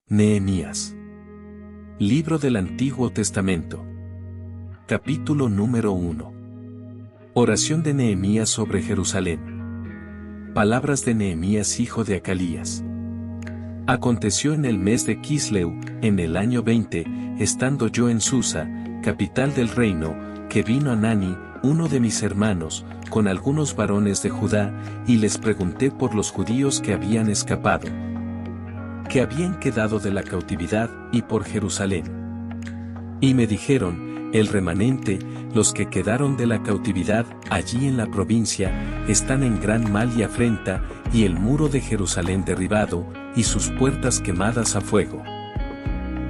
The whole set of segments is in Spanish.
Nehemías. Libro del Antiguo Testamento. Capítulo número 1. Oración de Nehemías sobre Jerusalén. Palabras de Nehemías hijo de Acalías. Aconteció en el mes de Quisleu, en el año 20, estando yo en Susa, capital del reino, que vino Hanani, uno de mis hermanos, con algunos varones de Judá, y les pregunté por los judíos que habían escapado, que habían quedado de la cautividad, y por Jerusalén. Y me dijeron, el remanente, los que quedaron de la cautividad, allí en la provincia, están en gran mal y afrenta, y el muro de Jerusalén derribado, y sus puertas quemadas a fuego.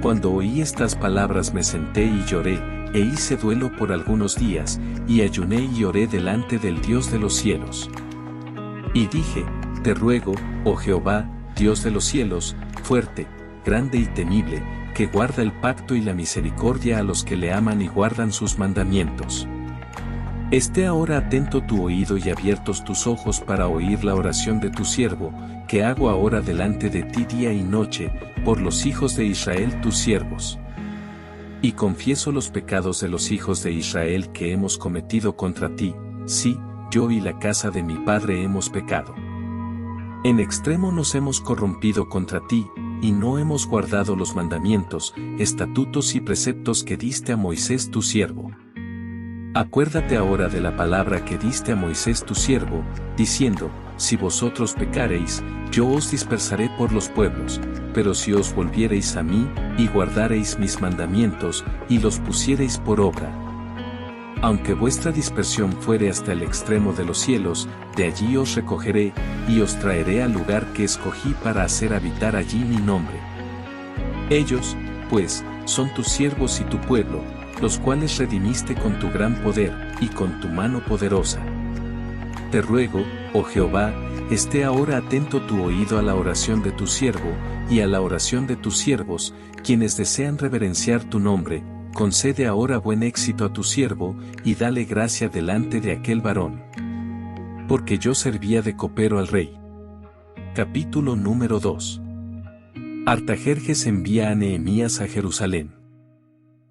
Cuando oí estas palabras me senté y lloré, e hice duelo por algunos días, y ayuné y oré delante del Dios de los cielos. Y dije, te ruego, oh Jehová, Dios de los cielos, fuerte, grande y temible, que guarda el pacto y la misericordia a los que le aman y guardan sus mandamientos. Esté ahora atento tu oído y abiertos tus ojos para oír la oración de tu siervo, que hago ahora delante de ti día y noche, por los hijos de Israel tus siervos. Y confieso los pecados de los hijos de Israel que hemos cometido contra ti, sí, yo y la casa de mi padre hemos pecado. En extremo nos hemos corrompido contra ti, y no hemos guardado los mandamientos, estatutos y preceptos que diste a Moisés tu siervo. Acuérdate ahora de la palabra que diste a Moisés tu siervo, diciendo, si vosotros pecareis, yo os dispersaré por los pueblos, pero si os volviereis a mí, y guardareis mis mandamientos, y los pusiereis por obra. Aunque vuestra dispersión fuere hasta el extremo de los cielos, de allí os recogeré, y os traeré al lugar que escogí para hacer habitar allí mi nombre. Ellos, pues, son tus siervos y tu pueblo, los cuales redimiste con tu gran poder, y con tu mano poderosa. Te ruego, oh Jehová, esté ahora atento tu oído a la oración de tu siervo, y a la oración de tus siervos, quienes desean reverenciar tu nombre. Concede ahora buen éxito a tu siervo, y dale gracia delante de aquel varón. Porque yo servía de copero al rey. Capítulo número 2. Artajerjes envía a Nehemías a Jerusalén.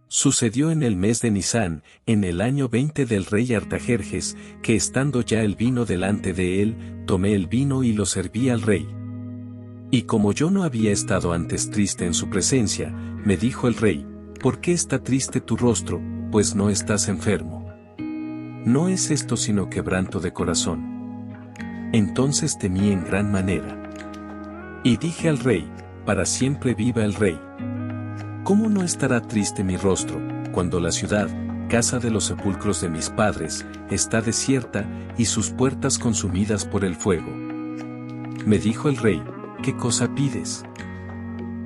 Sucedió en el mes de Nisán, en el año 20 del rey Artajerjes, que estando ya el vino delante de él, tomé el vino y lo serví al rey. Y como yo no había estado antes triste en su presencia, me dijo el rey, ¿por qué está triste tu rostro, pues no estás enfermo? No es esto sino quebranto de corazón. Entonces temí en gran manera. Y dije al rey, para siempre viva el rey. ¿Cómo no estará triste mi rostro, cuando la ciudad, casa de los sepulcros de mis padres, está desierta, y sus puertas consumidas por el fuego? Me dijo el rey, ¿qué cosa pides?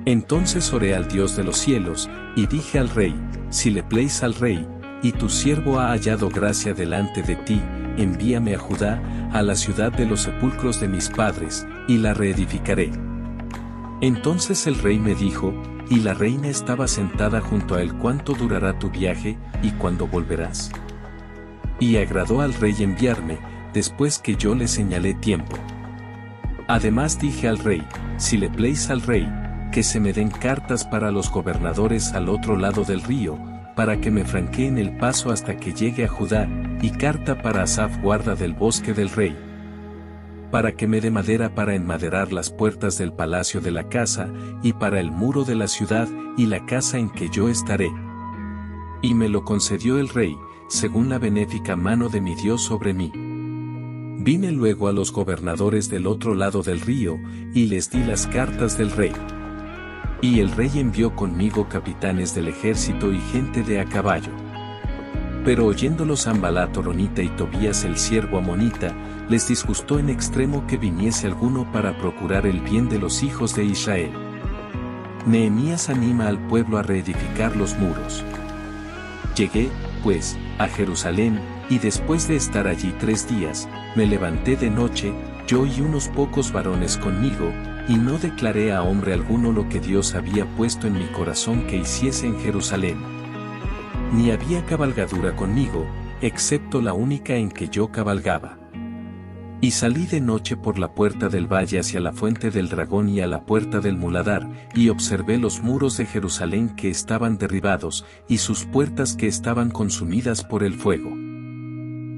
Entonces oré al Dios de los cielos, y dije al rey, si le pleis al rey, y tu siervo ha hallado gracia delante de ti, envíame a Judá, a la ciudad de los sepulcros de mis padres, y la reedificaré. Entonces el rey me dijo, y la reina estaba sentada junto a él, ¿cuánto durará tu viaje, y cuándo volverás? Y agradó al rey enviarme, después que yo le señalé tiempo. Además dije al rey, si le pleis al rey, que se me den cartas para los gobernadores al otro lado del río, para que me franqueen el paso hasta que llegue a Judá, y carta para Asaf guarda del bosque del rey, para que me dé madera para enmaderar las puertas del palacio de la casa, y para el muro de la ciudad, y la casa en que yo estaré. Y me lo concedió el rey, según la benéfica mano de mi Dios sobre mí. Vine luego a los gobernadores del otro lado del río, y les di las cartas del rey. Y el rey envió conmigo capitanes del ejército y gente de a caballo. Pero oyéndolos Sanbalat horonita y Tobías el siervo amonita, les disgustó en extremo que viniese alguno para procurar el bien de los hijos de Israel. Nehemías anima al pueblo a reedificar los muros. Llegué, pues, a Jerusalén, y después de estar allí 3 días, me levanté de noche, yo y unos pocos varones conmigo, y no declaré a hombre alguno lo que Dios había puesto en mi corazón que hiciese en Jerusalén. Ni había cabalgadura conmigo, excepto la única en que yo cabalgaba. Y salí de noche por la puerta del valle hacia la fuente del dragón y a la puerta del muladar, y observé los muros de Jerusalén que estaban derribados, y sus puertas que estaban consumidas por el fuego.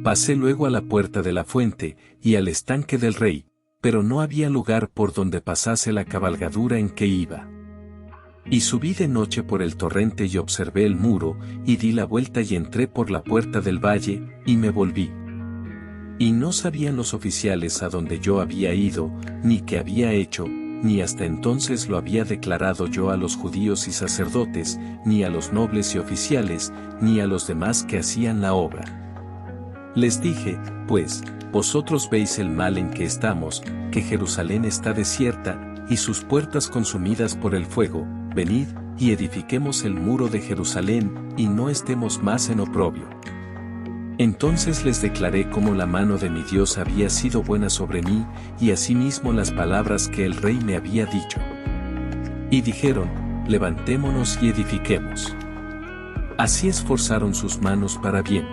Pasé luego a la puerta de la fuente, y al estanque del rey, pero no había lugar por donde pasase la cabalgadura en que iba. Y subí de noche por el torrente y observé el muro, y di la vuelta y entré por la puerta del valle, y me volví. Y no sabían los oficiales a donde yo había ido, ni qué había hecho, ni hasta entonces lo había declarado yo a los judíos y sacerdotes, ni a los nobles y oficiales, ni a los demás que hacían la obra. Les dije, pues, vosotros veis el mal en que estamos, que Jerusalén está desierta, y sus puertas consumidas por el fuego. Venid, y edifiquemos el muro de Jerusalén, y no estemos más en oprobio. Entonces les declaré cómo la mano de mi Dios había sido buena sobre mí, y asimismo las palabras que el rey me había dicho. Y dijeron, levantémonos y edifiquemos. Así esforzaron sus manos para bien.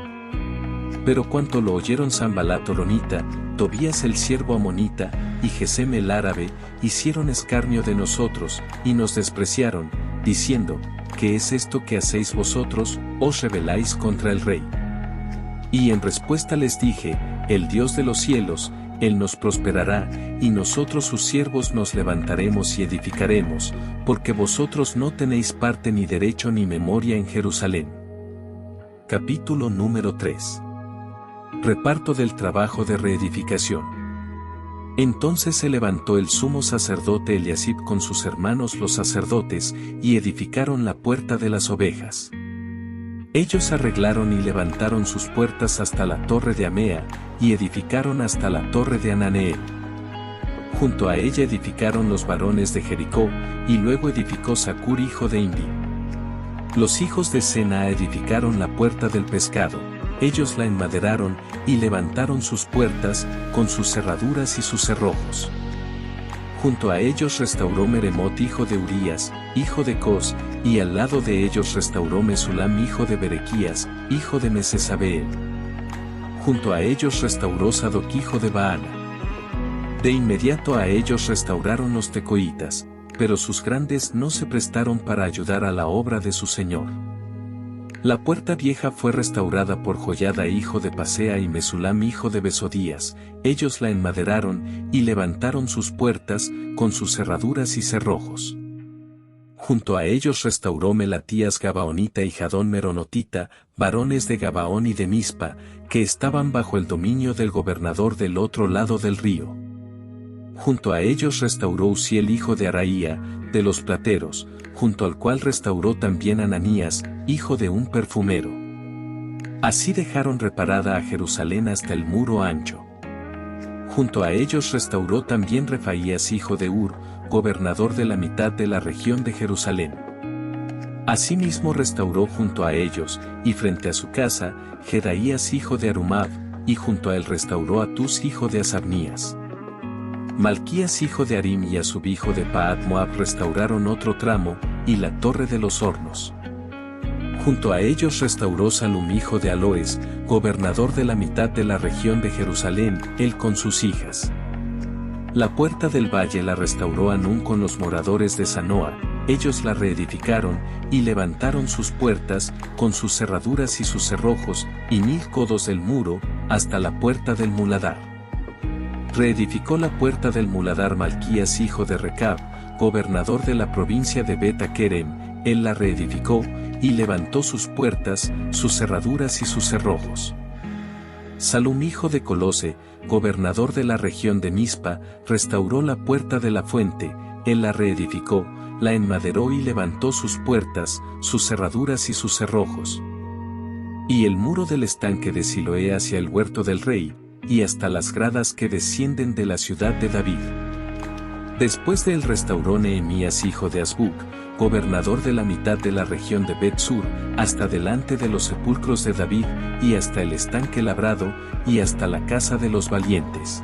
Pero cuanto lo oyeron Sanbalat horonita, Tobías el siervo amonita, y Gesem el árabe, hicieron escarnio de nosotros, y nos despreciaron, diciendo, ¿qué es esto que hacéis vosotros? Os rebeláis contra el rey. Y en respuesta les dije, el Dios de los cielos, Él nos prosperará, y nosotros sus siervos nos levantaremos y edificaremos, porque vosotros no tenéis parte ni derecho ni memoria en Jerusalén. Capítulo número 3. Reparto del trabajo de reedificación. Entonces se levantó el sumo sacerdote Eliasib con sus hermanos los sacerdotes, y edificaron la puerta de las ovejas. Ellos arreglaron y levantaron sus puertas hasta la torre de Amea, y edificaron hasta la torre de Ananeel. Junto a ella edificaron los varones de Jericó, y luego edificó Zacur hijo de Imri. Los hijos de Sena edificaron la puerta del pescado, ellos la enmaderaron, y levantaron sus puertas, con sus cerraduras y sus cerrojos. Junto a ellos restauró Meremot hijo de Urías, hijo de Cos, y al lado de ellos restauró Mesulam hijo de Berequías, hijo de Mesesabeel. Junto a ellos restauró Sadoc hijo de Baana. De inmediato a ellos restauraron los tecoitas, pero sus grandes no se prestaron para ayudar a la obra de su señor. La puerta vieja fue restaurada por Joiada hijo de Pasea y Mesulam hijo de Besodías, ellos la enmaderaron, y levantaron sus puertas, con sus cerraduras y cerrojos. Junto a ellos restauró Melatías Gabaonita y Jadón Meronotita, varones de Gabaón y de Mispa, que estaban bajo el dominio del gobernador del otro lado del río. Junto a ellos restauró Uziel hijo de Araía, de los plateros, junto al cual restauró también Ananías, hijo de un perfumero. Así dejaron reparada a Jerusalén hasta el muro ancho. Junto a ellos restauró también Refaías hijo de Ur, gobernador de la mitad de la región de Jerusalén. Asimismo restauró junto a ellos, y frente a su casa, Jedaías hijo de Arumab, y junto a él restauró a Tus hijo de Asabnías. Malquías hijo de Arim y Asub hijo de Paat Moab restauraron otro tramo, y la torre de los hornos. Junto a ellos restauró Salum hijo de Aloes, gobernador de la mitad de la región de Jerusalén, él con sus hijas. La puerta del valle la restauró Anún con los moradores de Zanoa, ellos la reedificaron, y levantaron sus puertas, con sus cerraduras y sus cerrojos, y 1000 codos del muro, hasta la puerta del muladar. Reedificó la puerta del muladar Malquías hijo de Recab, gobernador de la provincia de Bet-Akerem, él la reedificó, y levantó sus puertas, sus cerraduras y sus cerrojos. Salum hijo de Colose, gobernador de la región de Mispa, restauró la puerta de la fuente, él la reedificó, la enmaderó y levantó sus puertas, sus cerraduras y sus cerrojos. Y el muro del estanque de Siloé hacia el huerto del rey, y hasta las gradas que descienden de la ciudad de David. Después de él restauró Nehemías hijo de Azbuc, gobernador de la mitad de la región de Bet-Sur, hasta delante de los sepulcros de David, y hasta el estanque labrado, y hasta la casa de los valientes.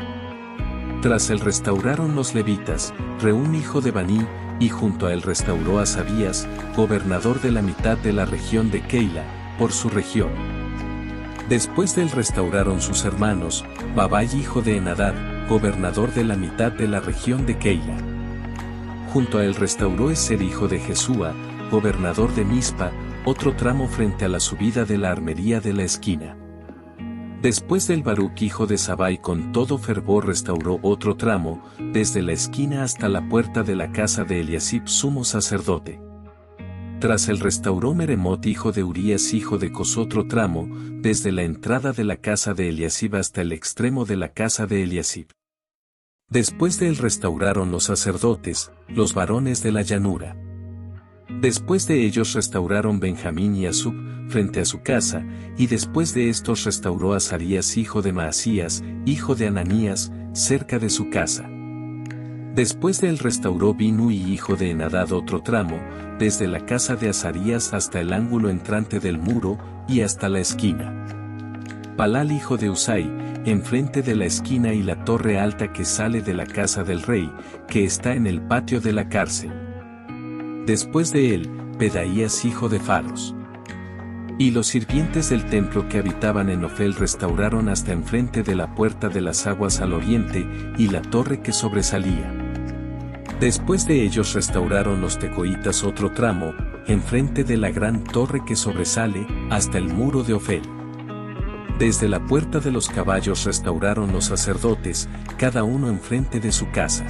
Tras él restauraron los levitas, Reún hijo de Baní, y junto a él restauró a Asabías, gobernador de la mitad de la región de Keila, por su región. Después de él restauraron sus hermanos, Babai hijo de Henadad, gobernador de la mitad de la región de Keila. Junto a él restauró Eser hijo de Jesúa, gobernador de Mizpa, otro tramo frente a la subida de la armería de la esquina. Después del Baruc hijo de Sabai con todo fervor restauró otro tramo, desde la esquina hasta la puerta de la casa de Eliasib sumo sacerdote. Tras él restauró Meremot hijo de Urías hijo de Cos otro tramo, desde la entrada de la casa de Eliasib hasta el extremo de la casa de Eliasib. Después de él restauraron los sacerdotes, los varones de la llanura. Después de ellos restauraron Benjamín y Asub, frente a su casa, y después de estos restauró Azarías hijo de Maasías, hijo de Ananías, cerca de su casa. Después de él restauró Binui hijo de Henadad otro tramo, desde la casa de Azarías hasta el ángulo entrante del muro, y hasta la esquina. Palal hijo de Usai, enfrente de la esquina y la torre alta que sale de la casa del rey, que está en el patio de la cárcel. Después de él, Pedaías hijo de Faros. Y los sirvientes del templo que habitaban en Ofel restauraron hasta enfrente de la puerta de las aguas al oriente, y la torre que sobresalía. Después de ellos restauraron los tecoitas otro tramo, enfrente de la gran torre que sobresale, hasta el muro de Ofel. Desde la puerta de los caballos restauraron los sacerdotes, cada uno enfrente de su casa.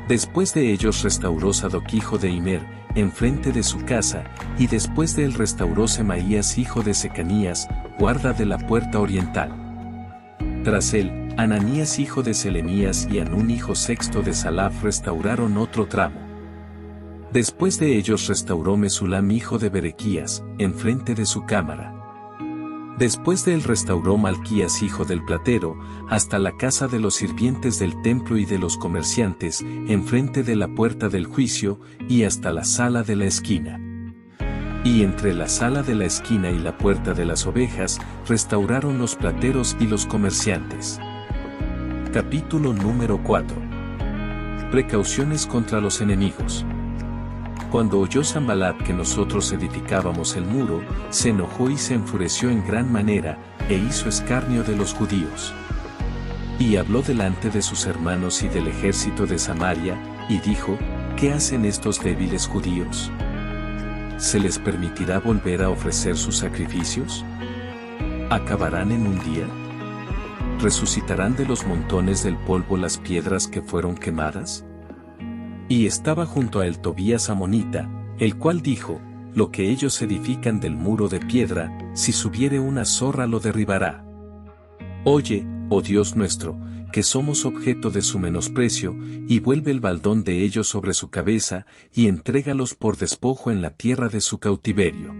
Después de ellos restauró Sadoc hijo de Imer, enfrente de su casa, y después de él restauró Semaías hijo de Secanías, guarda de la puerta oriental. Tras él, Ananías hijo de Selemías y Anún hijo sexto de Salaf restauraron otro tramo. Después de ellos restauró Mesulam hijo de Berequías, enfrente de su cámara. Después de él restauró Malquías hijo del platero, hasta la casa de los sirvientes del templo y de los comerciantes, enfrente de la puerta del juicio, y hasta la sala de la esquina. Y entre la sala de la esquina y la puerta de las ovejas, restauraron los plateros y los comerciantes. Capítulo número 4. Precauciones contra los enemigos. Cuando oyó Sanbalat que nosotros edificábamos el muro, se enojó y se enfureció en gran manera, e hizo escarnio de los judíos. Y habló delante de sus hermanos y del ejército de Samaria, y dijo, ¿qué hacen estos débiles judíos? ¿Se les permitirá volver a ofrecer sus sacrificios? ¿Acabarán en un día? ¿Resucitarán de los montones del polvo las piedras que fueron quemadas? Y estaba junto a él Tobías amonita, el cual dijo, lo que ellos edifican del muro de piedra, si subiere una zorra lo derribará. Oye, oh Dios nuestro, que somos objeto de su menosprecio, y vuelve el baldón de ellos sobre su cabeza, y entrégalos por despojo en la tierra de su cautiverio.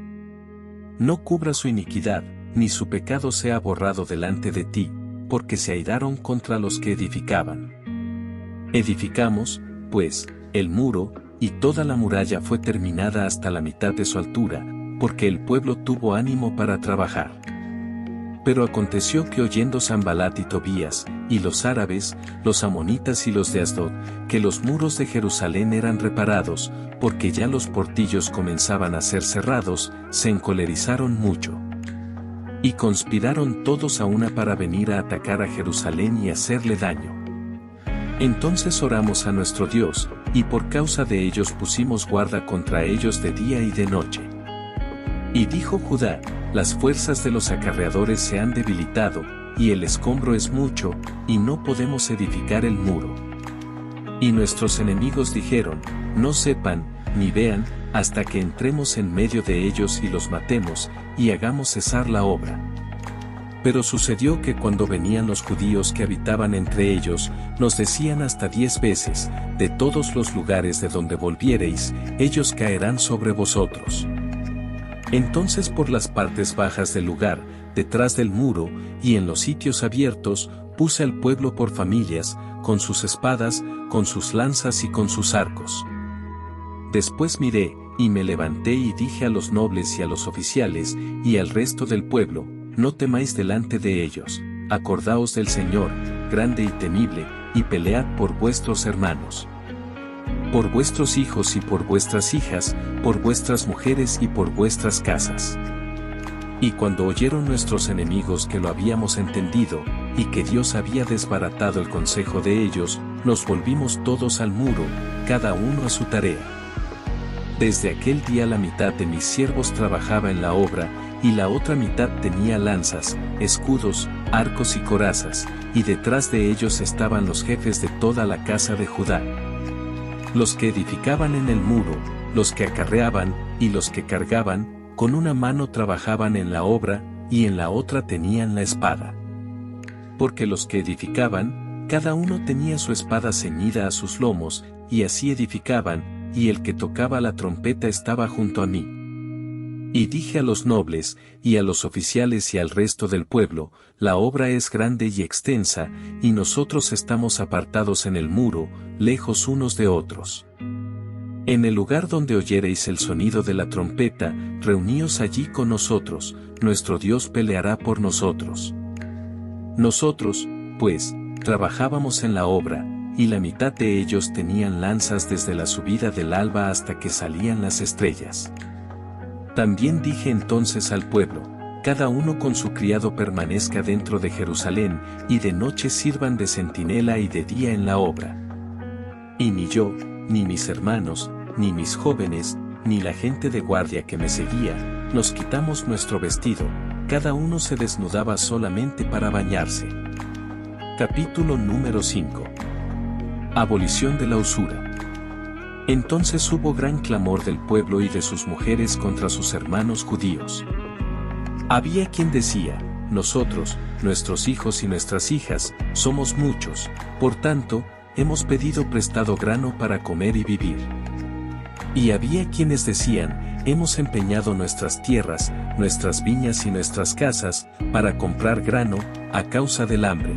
No cubra su iniquidad, ni su pecado sea borrado delante de ti, porque se airaron contra los que edificaban. Edificamos, pues, el muro, y toda la muralla fue terminada hasta la mitad de su altura, porque el pueblo tuvo ánimo para trabajar. Pero aconteció que oyendo Sanbalat y Tobías, y los árabes, los amonitas y los de Asdod, que los muros de Jerusalén eran reparados, porque ya los portillos comenzaban a ser cerrados, se encolerizaron mucho. Y conspiraron todos a una para venir a atacar a Jerusalén y hacerle daño. Entonces oramos a nuestro Dios, y por causa de ellos pusimos guarda contra ellos de día y de noche. Y dijo Judá, las fuerzas de los acarreadores se han debilitado, y el escombro es mucho, y no podemos edificar el muro. Y nuestros enemigos dijeron, no sepan, ni vean, hasta que entremos en medio de ellos y los matemos, y hagamos cesar la obra. Pero sucedió que cuando venían los judíos que habitaban entre ellos, nos decían hasta 10 veces, de todos los lugares de donde volviereis, ellos caerán sobre vosotros. Entonces por las partes bajas del lugar, detrás del muro, y en los sitios abiertos, puse al pueblo por familias, con sus espadas, con sus lanzas y con sus arcos. Después miré, y me levanté y dije a los nobles y a los oficiales, y al resto del pueblo, no temáis delante de ellos, acordaos del Señor, grande y temible, y pelead por vuestros hermanos. Por vuestros hijos y por vuestras hijas, por vuestras mujeres y por vuestras casas. Y cuando oyeron nuestros enemigos que lo habíamos entendido, y que Dios había desbaratado el consejo de ellos, nos volvimos todos al muro, cada uno a su tarea. Desde aquel día la mitad de mis siervos trabajaba en la obra, y la otra mitad tenía lanzas, escudos, arcos y corazas, y detrás de ellos estaban los jefes de toda la casa de Judá. Los que edificaban en el muro, los que acarreaban, y los que cargaban, con una mano trabajaban en la obra, y en la otra tenían la espada. Porque los que edificaban, cada uno tenía su espada ceñida a sus lomos, y así edificaban, y el que tocaba la trompeta estaba junto a mí. Y dije a los nobles, y a los oficiales y al resto del pueblo, la obra es grande y extensa, y nosotros estamos apartados en el muro, lejos unos de otros. En el lugar donde oyereis el sonido de la trompeta, reuníos allí con nosotros, nuestro Dios peleará por nosotros. Nosotros, pues, trabajábamos en la obra, y la mitad de ellos tenían lanzas desde la subida del alba hasta que salían las estrellas. También dije entonces al pueblo, cada uno con su criado permanezca dentro de Jerusalén, y de noche sirvan de centinela y de día en la obra. Y ni yo, ni mis hermanos, ni mis jóvenes, ni la gente de guardia que me seguía, nos quitamos nuestro vestido, cada uno se desnudaba solamente para bañarse. Capítulo número 5. Abolición de la usura. Entonces hubo gran clamor del pueblo y de sus mujeres contra sus hermanos judíos. Había quien decía, nosotros, nuestros hijos y nuestras hijas, somos muchos, por tanto, hemos pedido prestado grano para comer y vivir. Y había quienes decían, hemos empeñado nuestras tierras, nuestras viñas y nuestras casas, para comprar grano, a causa del hambre.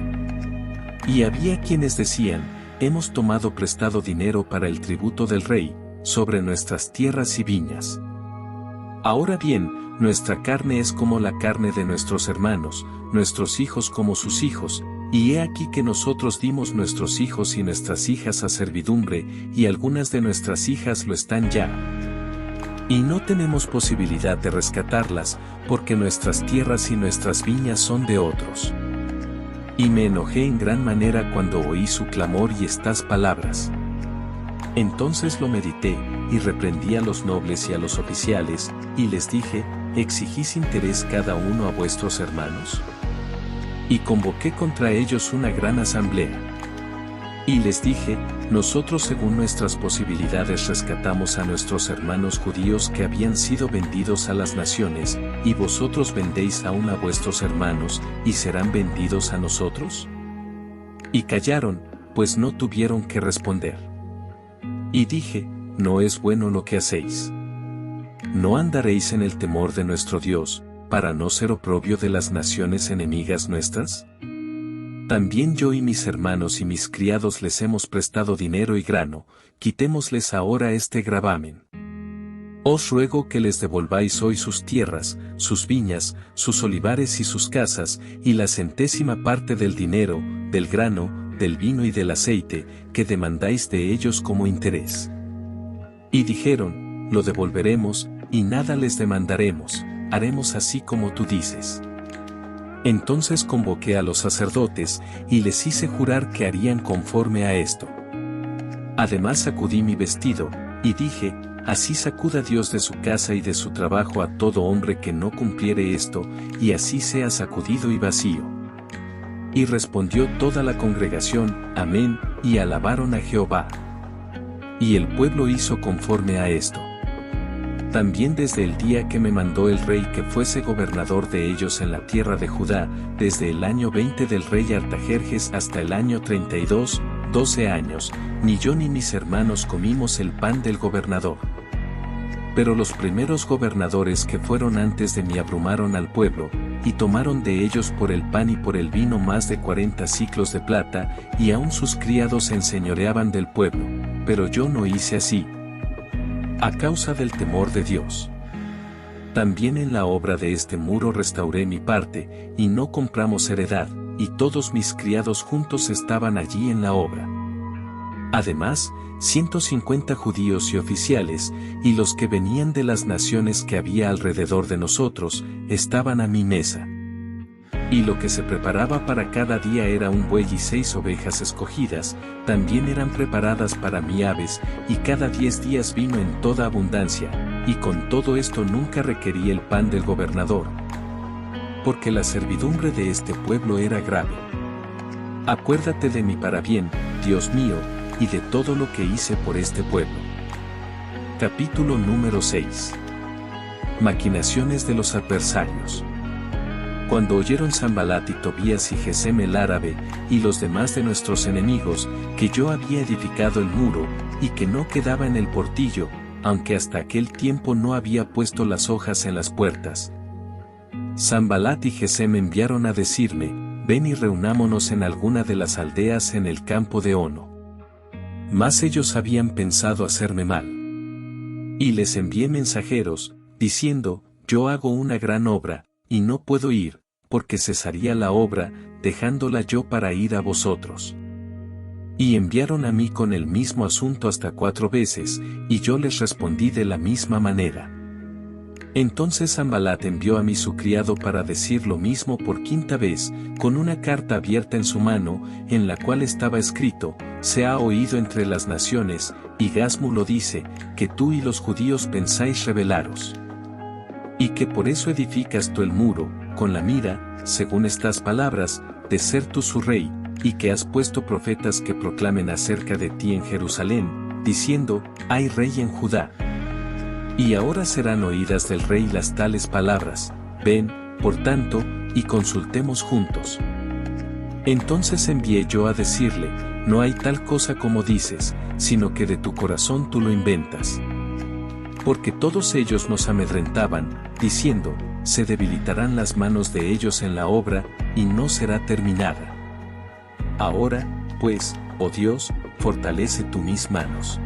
Y había quienes decían, hemos tomado prestado dinero para el tributo del rey, sobre nuestras tierras y viñas. Ahora bien, nuestra carne es como la carne de nuestros hermanos, nuestros hijos como sus hijos, y he aquí que nosotros dimos nuestros hijos y nuestras hijas a servidumbre, y algunas de nuestras hijas lo están ya. Y no tenemos posibilidad de rescatarlas, porque nuestras tierras y nuestras viñas son de otros. Y me enojé en gran manera cuando oí su clamor y estas palabras. Entonces lo medité, y reprendí a los nobles y a los oficiales, y les dije, ¿exigís interés cada uno a vuestros hermanos? Y convoqué contra ellos una gran asamblea. Y les dije, nosotros según nuestras posibilidades rescatamos a nuestros hermanos judíos que habían sido vendidos a las naciones, y vosotros vendéis aún a vuestros hermanos, ¿y serán vendidos a nosotros? Y callaron, pues no tuvieron que responder. Y dije, no es bueno lo que hacéis. ¿No andaréis en el temor de nuestro Dios, para no ser oprobio de las naciones enemigas nuestras? También yo y mis hermanos y mis criados les hemos prestado dinero y grano, quitémosles ahora este gravamen. Os ruego que les devolváis hoy sus tierras, sus viñas, sus olivares y sus casas, y la centésima parte del dinero, del grano, del vino y del aceite, que demandáis de ellos como interés. Y dijeron, lo devolveremos, y nada les demandaremos, haremos así como tú dices. Entonces convoqué a los sacerdotes, y les hice jurar que harían conforme a esto. Además sacudí mi vestido, y dije, así sacuda Dios de su casa y de su trabajo a todo hombre que no cumpliere esto, y así sea sacudido y vacío. Y respondió toda la congregación, amén, y alabaron a Jehová. Y el pueblo hizo conforme a esto. También desde el día que me mandó el rey que fuese gobernador de ellos en la tierra de Judá, desde el año 20 del rey Artajerjes hasta el año 32, 12 años, ni yo ni mis hermanos comimos el pan del gobernador. Pero los primeros gobernadores que fueron antes de mí abrumaron al pueblo, y tomaron de ellos por el pan y por el vino más de 40 siclos de plata, y aun sus criados se enseñoreaban del pueblo, pero yo no hice así, a causa del temor de Dios. También en la obra de este muro restauré mi parte, y no compramos heredad, y todos mis criados juntos estaban allí en la obra. Además, 150 judíos y oficiales, y los que venían de las naciones que había alrededor de nosotros, estaban a mi mesa. Y lo que se preparaba para cada día era un buey y 6 ovejas escogidas, también eran preparadas para mí aves, y cada 10 días vino en toda abundancia, y con todo esto nunca requerí el pan del gobernador. Porque la servidumbre de este pueblo era grave. Acuérdate de mí para bien, Dios mío, y de todo lo que hice por este pueblo. Capítulo número 6. Maquinaciones de los adversarios. Cuando oyeron Sanbalat y Tobías y Gesem el árabe, y los demás de nuestros enemigos, que yo había edificado el muro, y que no quedaba en el portillo, aunque hasta aquel tiempo no había puesto las hojas en las puertas. Sanbalat y Gesem enviaron a decirme, ven y reunámonos en alguna de las aldeas en el campo de Ono. Mas ellos habían pensado hacerme mal. Y les envié mensajeros, diciendo, yo hago una gran obra, y no puedo ir, porque cesaría la obra, dejándola yo para ir a vosotros. Y enviaron a mí con el mismo asunto hasta 4 veces, y yo les respondí de la misma manera. Entonces Sanbalat envió a mí su criado para decir lo mismo por 5ª vez, con una carta abierta en su mano, en la cual estaba escrito, se ha oído entre las naciones, y Gasmu lo dice, que tú y los judíos pensáis rebelaros. Y que por eso edificas tú el muro, con la mira, según estas palabras, de ser tú su rey, y que has puesto profetas que proclamen acerca de ti en Jerusalén, diciendo, hay rey en Judá. Y ahora serán oídas del rey las tales palabras, ven, por tanto, y consultemos juntos. Entonces envié yo a decirle, no hay tal cosa como dices, sino que de tu corazón tú lo inventas. Porque todos ellos nos amedrentaban, diciendo, se debilitarán las manos de ellos en la obra, y no será terminada. Ahora, pues, oh Dios, fortalece tú mis manos.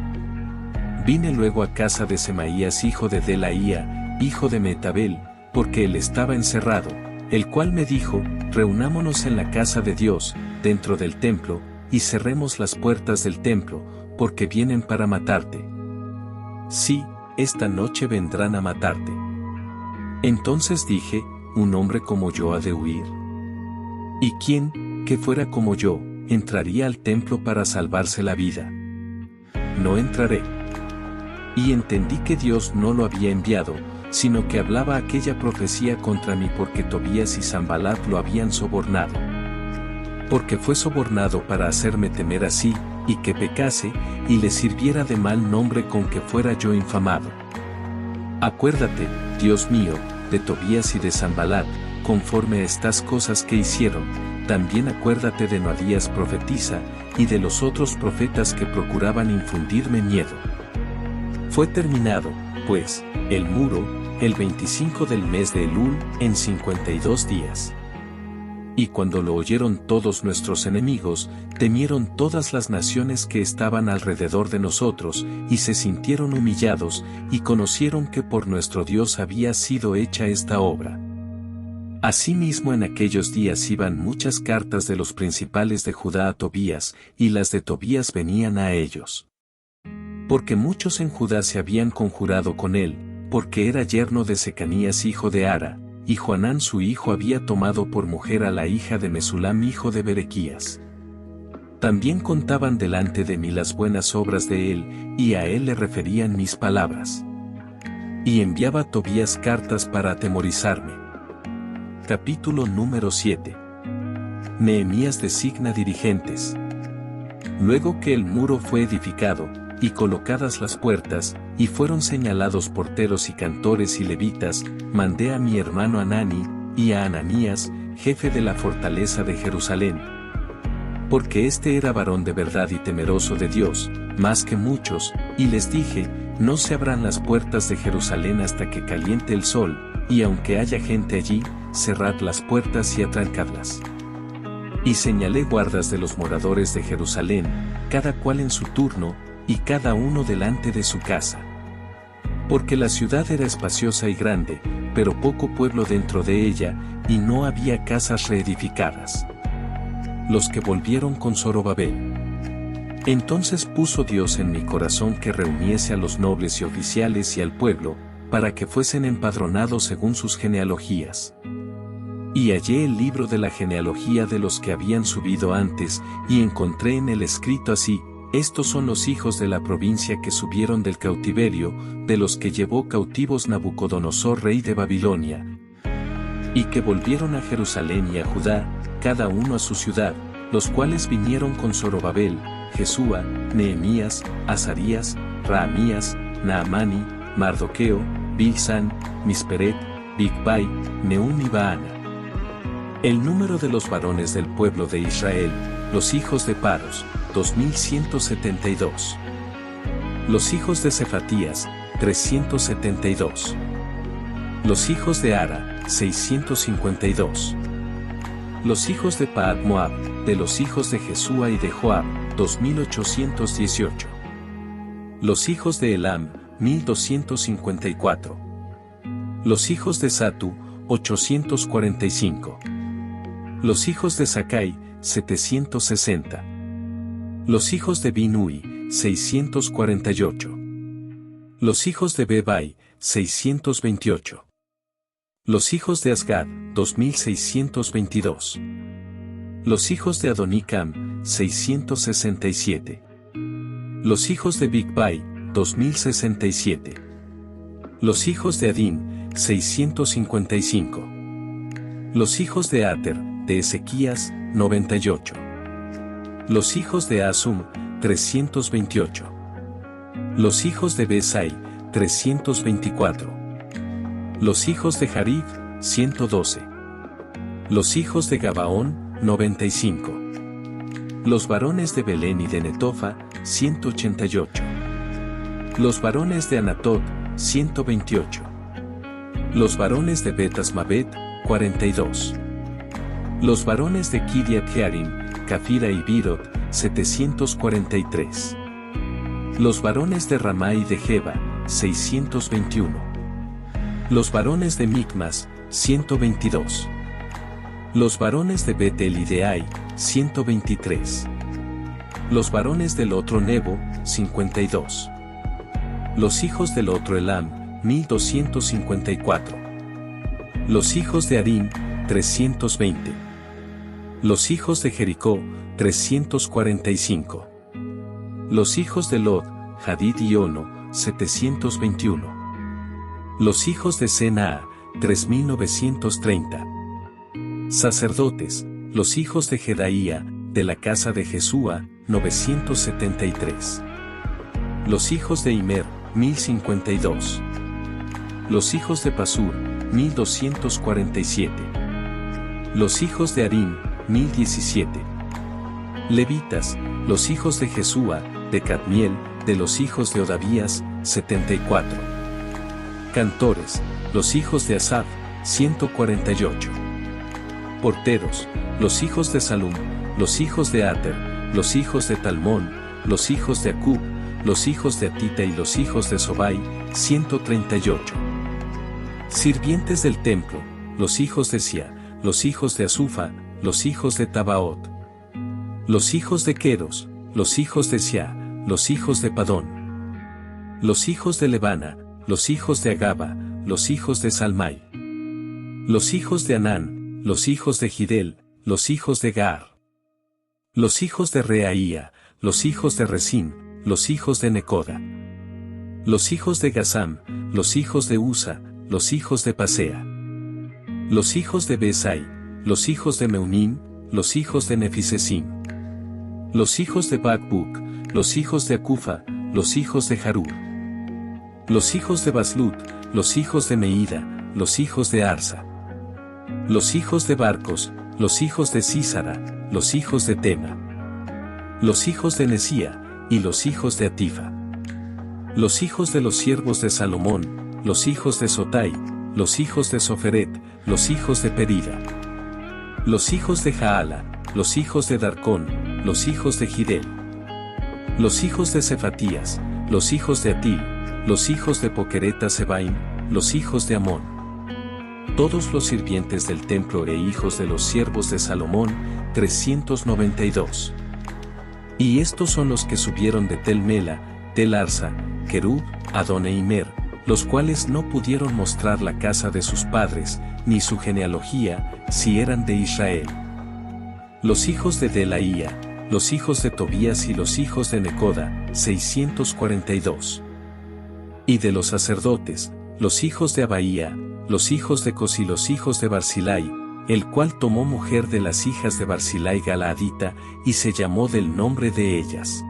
Vine luego a casa de Semaías hijo de Delaía, hijo de Metabel, porque él estaba encerrado, el cual me dijo, reunámonos en la casa de Dios, dentro del templo, y cerremos las puertas del templo, porque vienen para matarte. Sí, esta noche vendrán a matarte. Entonces dije, ¿un hombre como yo ha de huir? ¿Y quién, que fuera como yo, entraría al templo para salvarse la vida? No entraré. Y entendí que Dios no lo había enviado, sino que hablaba aquella profecía contra mí porque Tobías y Sanbalat lo habían sobornado. Porque fue sobornado para hacerme temer así, y que pecase, y le sirviera de mal nombre con que fuera yo infamado. Acuérdate, Dios mío, de Tobías y de Sanbalat, conforme a estas cosas que hicieron, también acuérdate de Noadías profetisa, y de los otros profetas que procuraban infundirme miedo. Fue terminado, pues, el muro, el 25 del mes de Elul, en 52 días. Y cuando lo oyeron todos nuestros enemigos, temieron todas las naciones que estaban alrededor de nosotros, y se sintieron humillados, y conocieron que por nuestro Dios había sido hecha esta obra. Asimismo en aquellos días iban muchas cartas de los principales de Judá a Tobías, y las de Tobías venían a ellos. Porque muchos en Judá se habían conjurado con él, porque era yerno de Secanías hijo de Ara, y Joanán su hijo había tomado por mujer a la hija de Mesulam hijo de Berequías. También contaban delante de mí las buenas obras de él, y a él le referían mis palabras. Y enviaba a Tobías cartas para atemorizarme. Capítulo número 7. Nehemías designa dirigentes. Luego que el muro fue edificado, y colocadas las puertas, y fueron señalados porteros y cantores y levitas, mandé a mi hermano Anani, y a Ananías, jefe de la fortaleza de Jerusalén. Porque este era varón de verdad y temeroso de Dios, más que muchos, y les dije, no se abran las puertas de Jerusalén hasta que caliente el sol, y aunque haya gente allí, cerrad las puertas y atrancadlas. Y señalé guardas de los moradores de Jerusalén, cada cual en su turno, y cada uno delante de su casa. Porque la ciudad era espaciosa y grande, pero poco pueblo dentro de ella, y no había casas reedificadas. Los que volvieron con Zorobabel. Entonces puso Dios en mi corazón que reuniese a los nobles y oficiales y al pueblo, para que fuesen empadronados según sus genealogías. Y hallé el libro de la genealogía de los que habían subido antes, y encontré en él escrito así: estos son los hijos de la provincia que subieron del cautiverio, de los que llevó cautivos Nabucodonosor rey de Babilonia, y que volvieron a Jerusalén y a Judá, cada uno a su ciudad, los cuales vinieron con Zorobabel, Jesúa, Nehemías, Azarías, Raamías, Naamani, Mardoqueo, Bilsán, Misperet, Bigvai, Nehum y Baana. El número de los varones del pueblo de Israel, los hijos de Paros, 2172. Los hijos de Cefatías, 372. Los hijos de Ara, 652. Los hijos de Pahat Moab, de los hijos de Jesúa y de Joab, 2818. Los hijos de Elam, 1254. Los hijos de Satu, 845. Los hijos de Sakai, 760. Los hijos de Binui, 648. Los hijos de Bebai, 628. Los hijos de Asgad, 2622. Los hijos de Adonicam, 667. Los hijos de Bigvai, 2067. Los hijos de Adín, 655. Los hijos de Ater, de Ezequías, 98. Los hijos de Asum, 328. Los hijos de Besai, 324. Los hijos de Jarib, 112. Los hijos de Gabaón, 95. Los varones de Belén y de Netofa, 188. Los varones de Anatot, 128. Los varones de Betasmabet, 42. Los varones de Kiriat Jearim, Cafira y Birot, 743. Los varones de Ramá y de Jeba, 621. Los varones de Micmas, 122. Los varones de Betel y de Ai, 123. Los varones del otro Nebo, 52. Los hijos del otro Elam, 1254. Los hijos de Harim, 320. Los hijos de Jericó, 345. Los hijos de Lod, Hadid y Ono, 721. Los hijos de Senaa, 3930. Sacerdotes, los hijos de Jedaía, de la casa de Jesúa, 973. Los hijos de Imer, 1052. Los hijos de Pasur, 1247. Los hijos de Harim, 1017. Levitas, los hijos de Jesúa, de Cadmiel, de los hijos de Odavías, 74. Cantores, los hijos de Asaf, 148. Porteros, los hijos de Salum, los hijos de Ater, los hijos de Talmón, los hijos de Acub, los hijos de Atita y los hijos de Sobai, 138. Sirvientes del templo, los hijos de Sia, los hijos de Asufa, los hijos de Tabaot. Los hijos de Queros, los hijos de Sia, los hijos de Padón. Los hijos de Lebana, los hijos de Agaba, los hijos de Salmai. Los hijos de Anán, los hijos de Gidel, los hijos de Gaar. Los hijos de Reaía, los hijos de Resín, los hijos de Necoda. Los hijos de Gazam, los hijos de Usa, los hijos de Pasea. Los hijos de Besai, los hijos de Meunim, los hijos de Nefisesim. Los hijos de Bakbuk, los hijos de Acufa, los hijos de Harur. Los hijos de Baslut, los hijos de Meida, los hijos de Arsa. Los hijos de Barcos, los hijos de Císara, los hijos de Tema. Los hijos de Nesía, y los hijos de Atifa. Los hijos de los siervos de Salomón, los hijos de Sotai, los hijos de Soferet, los hijos de Perida. Los hijos de Jaala, los hijos de Darcón, los hijos de Gidel. Los hijos de Cefatías, los hijos de Atil, los hijos de Poquereta Sebaim, los hijos de Amón. Todos los sirvientes del templo e hijos de los siervos de Salomón, 392. Y estos son los que subieron de Tel Mela, Tel Arsa, Querub, Adón e Immer, los cuales no pudieron mostrar la casa de sus padres, ni su genealogía, si eran de Israel. Los hijos de Delaía, los hijos de Tobías y los hijos de Necoda, 642. Y de los sacerdotes, los hijos de Abaía, los hijos de Cos y los hijos de Barzilai, el cual tomó mujer de las hijas de Barzilai Galaadita, y se llamó del nombre de ellas.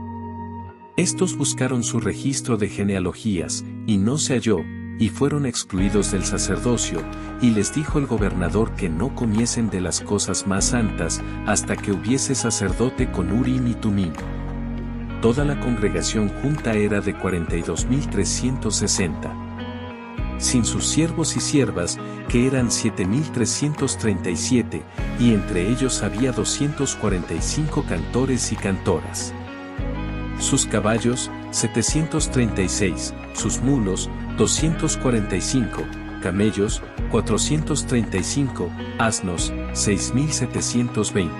Estos buscaron su registro de genealogías, y no se halló, y fueron excluidos del sacerdocio, y les dijo el gobernador que no comiesen de las cosas más santas, hasta que hubiese sacerdote con Urim y Tumim. Toda la congregación junta era de 42.360. Sin sus siervos y siervas, que eran 7.337, y entre ellos había 245 cantores y cantoras. Sus caballos, 736, sus mulos, 245, camellos, 435, asnos, 6.720.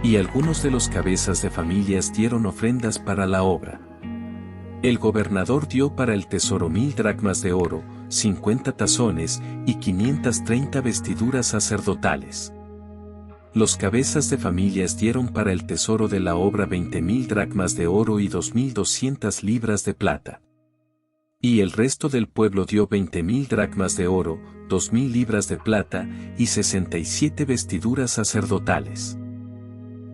Y algunos de los cabezas de familias dieron ofrendas para la obra. El gobernador dio para el tesoro 1,000 dracmas de oro, 50 tazones y 530 vestiduras sacerdotales. Los cabezas de familias dieron para el tesoro de la obra 20,000 dracmas de oro y 2,200 libras de plata. Y el resto del pueblo dio 20,000 dracmas de oro, 2,000 libras de plata y 67 vestiduras sacerdotales.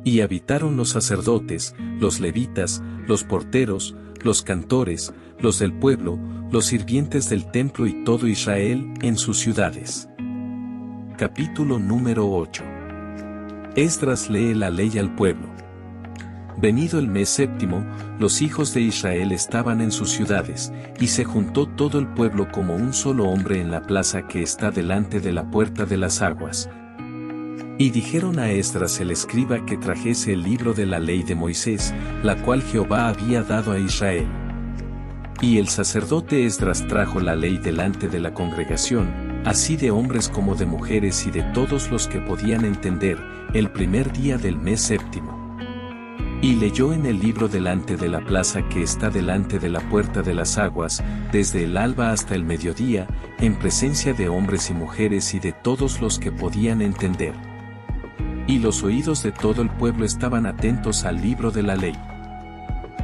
Y habitaron los sacerdotes, los levitas, los porteros, los cantores, los del pueblo, los sirvientes del templo y todo Israel en sus ciudades. Capítulo número 8. Esdras lee la ley al pueblo. Venido el mes séptimo, los hijos de Israel estaban en sus ciudades, y se juntó todo el pueblo como un solo hombre en la plaza que está delante de la puerta de las aguas. Y dijeron a Esdras el escriba que trajese el libro de la ley de Moisés, la cual Jehová había dado a Israel. Y el sacerdote Esdras trajo la ley delante de la congregación, así de hombres como de mujeres y de todos los que podían entender, el primer día del mes séptimo. Y leyó en el libro delante de la plaza que está delante de la puerta de las aguas, desde el alba hasta el mediodía, en presencia de hombres y mujeres y de todos los que podían entender. Y los oídos de todo el pueblo estaban atentos al libro de la ley.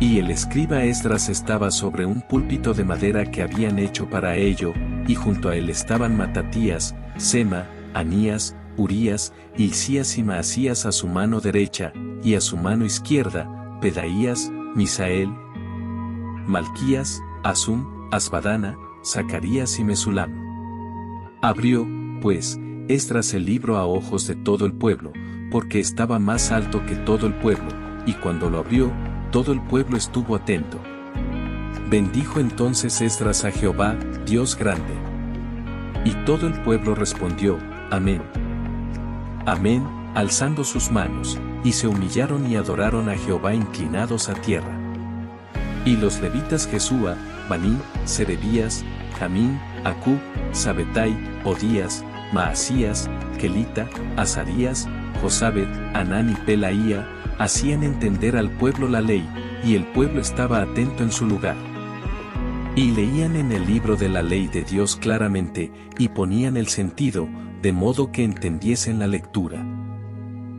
Y el escriba Esdras estaba sobre un púlpito de madera que habían hecho para ello, y junto a él estaban Matatías, Sema, Anías, Urías, Hilcías y Maasías a su mano derecha, y a su mano izquierda, Pedaías, Misael, Malquías, Asum, Asbadana, Zacarías y Mesulam. Abrió, pues, Esdras el libro a ojos de todo el pueblo, porque estaba más alto que todo el pueblo, y cuando lo abrió, todo el pueblo estuvo atento. Bendijo entonces Esdras a Jehová, Dios grande. Y todo el pueblo respondió, Amén. Amén, alzando sus manos, y se humillaron y adoraron a Jehová inclinados a tierra. Y los levitas Jesúa, Baní, Serebías, Jamín, Acub, Sabetai, Odías, Maasías, Kelita, Azarías, Josabed, Anán y Pelaía, hacían entender al pueblo la ley, y el pueblo estaba atento en su lugar. Y leían en el libro de la ley de Dios claramente, y ponían el sentido, de modo que entendiesen la lectura.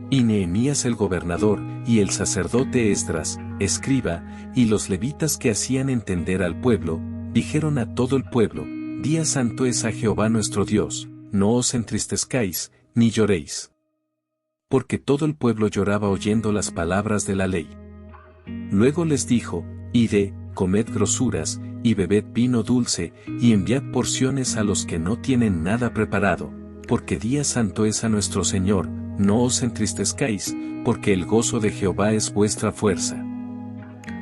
Y Nehemías el gobernador, y el sacerdote Esdras, escriba, y los levitas que hacían entender al pueblo, dijeron a todo el pueblo, Día santo es a Jehová nuestro Dios, no os entristezcáis, ni lloréis. Porque todo el pueblo lloraba oyendo las palabras de la ley. Luego les dijo, Id, comed grosuras, y bebed vino dulce, y enviad porciones a los que no tienen nada preparado, porque día santo es a nuestro Señor, no os entristezcáis, porque el gozo de Jehová es vuestra fuerza.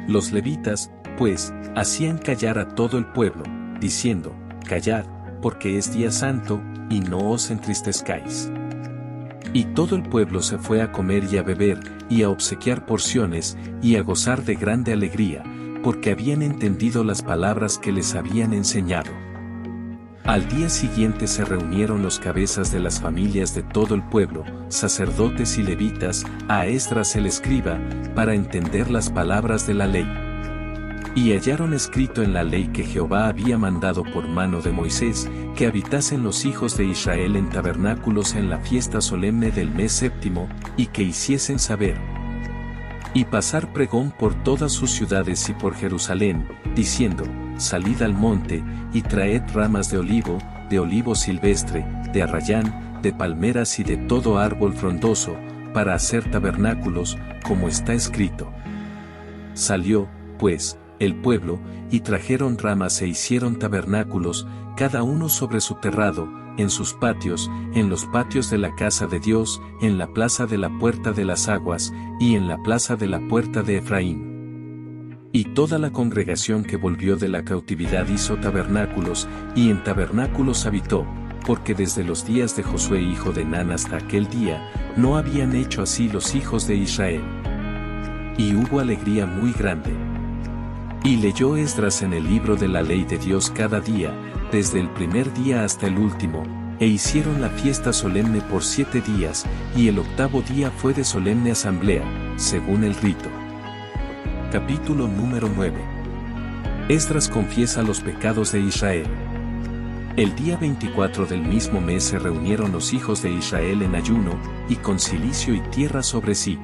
Los levitas, pues, hacían callar a todo el pueblo, diciendo, Callad, porque es día santo, y no os entristezcáis. Y todo el pueblo se fue a comer y a beber, y a obsequiar porciones, y a gozar de grande alegría, porque habían entendido las palabras que les habían enseñado. Al día siguiente se reunieron los cabezas de las familias de todo el pueblo, sacerdotes y levitas, a Esdras el escriba, para entender las palabras de la ley. Y hallaron escrito en la ley que Jehová había mandado por mano de Moisés, que habitasen los hijos de Israel en tabernáculos en la fiesta solemne del mes séptimo, y que hiciesen saber y pasar pregón por todas sus ciudades y por Jerusalén, diciendo, salid al monte, y traed ramas de olivo silvestre, de arrayán, de palmeras y de todo árbol frondoso, para hacer tabernáculos, como está escrito. Salió, pues, el pueblo, y trajeron ramas e hicieron tabernáculos, cada uno sobre su terrado, en sus patios, en los patios de la casa de Dios, en la plaza de la puerta de las aguas, y en la plaza de la puerta de Efraín. Y toda la congregación que volvió de la cautividad hizo tabernáculos, y en tabernáculos habitó, porque desde los días de Josué hijo de Nun hasta aquel día, no habían hecho así los hijos de Israel. Y hubo alegría muy grande. Y leyó Esdras en el libro de la ley de Dios cada día, desde el primer día hasta el último, e hicieron la fiesta solemne por 7 días, y el 8º día fue de solemne asamblea, según el rito. Capítulo número 9. Esdras confiesa los pecados de Israel. El día 24 del mismo mes se reunieron los hijos de Israel en ayuno, y con cilicio y tierra sobre sí.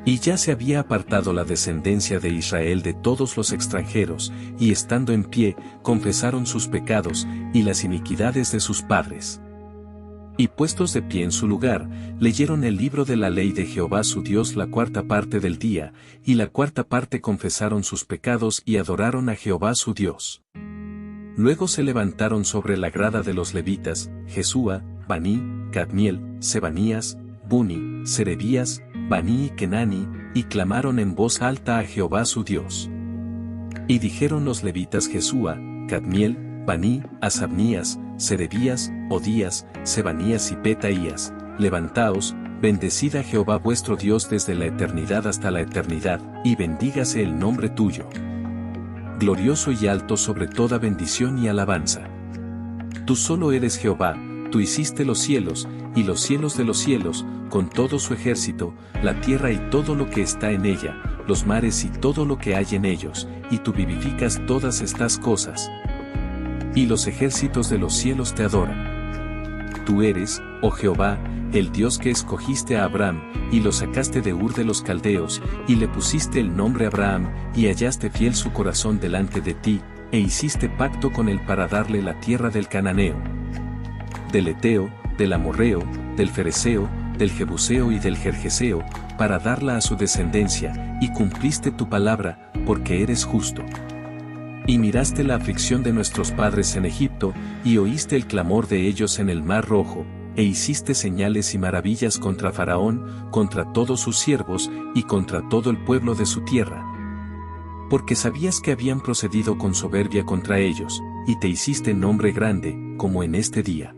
Y ya se había apartado la descendencia de Israel de todos los extranjeros, y estando en pie, confesaron sus pecados, y las iniquidades de sus padres. Y puestos de pie en su lugar, leyeron el libro de la ley de Jehová su Dios la 4ª parte del día, y la 4ª parte confesaron sus pecados y adoraron a Jehová su Dios. Luego se levantaron sobre la grada de los levitas, Jesúa, Baní, Cadmiel, Sebanías, Buni, Serebías, Baní y Kenani, y clamaron en voz alta a Jehová su Dios. Y dijeron los levitas Jesúa, Cadmiel, Baní, Asabnías, Serebías, Odías, Sebanías y Petaías, levantaos, bendecid a Jehová vuestro Dios desde la eternidad hasta la eternidad, y bendígase el nombre tuyo. Glorioso y alto sobre toda bendición y alabanza. Tú solo eres Jehová, tú hiciste los cielos, y los cielos de los cielos, con todo su ejército, la tierra y todo lo que está en ella, los mares y todo lo que hay en ellos, y tú vivificas todas estas cosas. Y los ejércitos de los cielos te adoran. Tú eres, oh Jehová, el Dios que escogiste a Abraham, y lo sacaste de Ur de los Caldeos, y le pusiste el nombre Abraham, y hallaste fiel su corazón delante de ti, e hiciste pacto con él para darle la tierra del Cananeo, del Eteo, del Amorreo, del Fereseo, del Jebuseo y del Gergeseo, para darla a su descendencia, y cumpliste tu palabra, porque eres justo. Y miraste la aflicción de nuestros padres en Egipto, y oíste el clamor de ellos en el Mar Rojo, e hiciste señales y maravillas contra Faraón, contra todos sus siervos, y contra todo el pueblo de su tierra. Porque sabías que habían procedido con soberbia contra ellos, y te hiciste nombre grande, como en este día.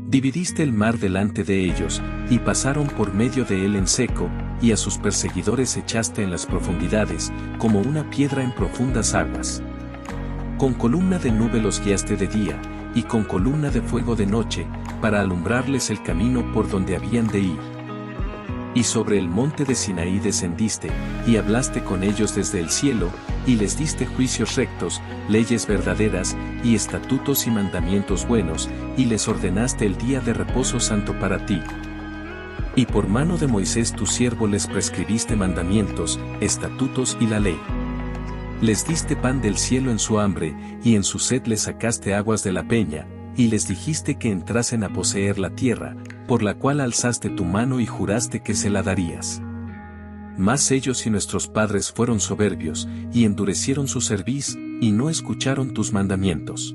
Dividiste el mar delante de ellos, y pasaron por medio de él en seco, y a sus perseguidores echaste en las profundidades, como una piedra en profundas aguas. Con columna de nube los guiaste de día, y con columna de fuego de noche, para alumbrarles el camino por donde habían de ir. Y sobre el monte de Sinaí descendiste, y hablaste con ellos desde el cielo, y les diste juicios rectos, leyes verdaderas, y estatutos y mandamientos buenos, y les ordenaste el día de reposo santo para ti. Y por mano de Moisés tu siervo les prescribiste mandamientos, estatutos y la ley. Les diste pan del cielo en su hambre, y en su sed les sacaste aguas de la peña, y les dijiste que entrasen a poseer la tierra, por la cual alzaste tu mano y juraste que se la darías. Mas ellos y nuestros padres fueron soberbios, y endurecieron su cerviz, y no escucharon tus mandamientos.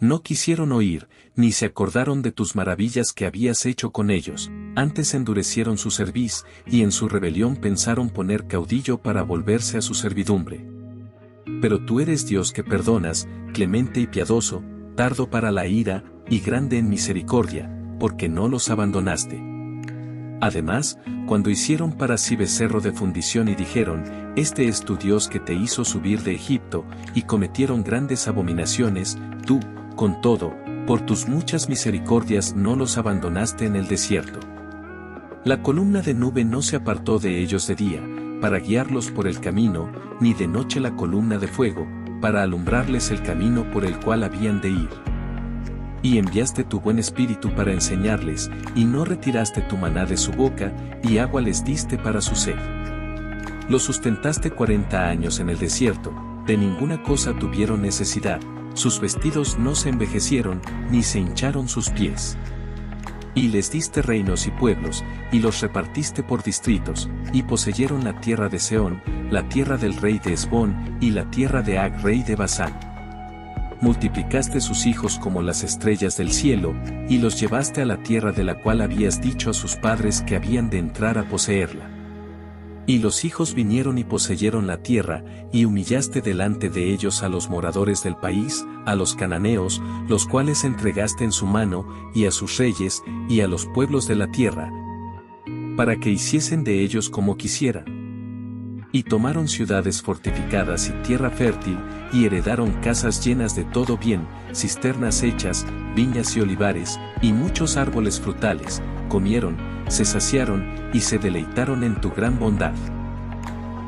No quisieron oír, ni se acordaron de tus maravillas que habías hecho con ellos, antes endurecieron su cerviz, y en su rebelión pensaron poner caudillo para volverse a su servidumbre. Pero tú eres Dios que perdonas, clemente y piadoso, tardo para la ira, y grande en misericordia, porque no los abandonaste. Además, cuando hicieron para sí becerro de fundición y dijeron, este es tu Dios que te hizo subir de Egipto, y cometieron grandes abominaciones, tú, con todo, por tus muchas misericordias no los abandonaste en el desierto. La columna de nube no se apartó de ellos de día, para guiarlos por el camino, ni de noche la columna de fuego, para alumbrarles el camino por el cual habían de ir. Y enviaste tu buen espíritu para enseñarles, y no retiraste tu maná de su boca, y agua les diste para su sed. Los sustentaste 40 años en el desierto, de ninguna cosa tuvieron necesidad, sus vestidos no se envejecieron, ni se hincharon sus pies. Y les diste reinos y pueblos, y los repartiste por distritos, y poseyeron la tierra de Sehón, la tierra del rey de Hesbón, y la tierra de Ag rey de Basán. Multiplicaste sus hijos como las estrellas del cielo, y los llevaste a la tierra de la cual habías dicho a sus padres que habían de entrar a poseerla. Y los hijos vinieron y poseyeron la tierra, y humillaste delante de ellos a los moradores del país, a los cananeos, los cuales entregaste en su mano, y a sus reyes, y a los pueblos de la tierra, para que hiciesen de ellos como quisieran. Y tomaron ciudades fortificadas y tierra fértil, y heredaron casas llenas de todo bien, cisternas hechas, viñas y olivares, y muchos árboles frutales, comieron, se saciaron, y se deleitaron en tu gran bondad.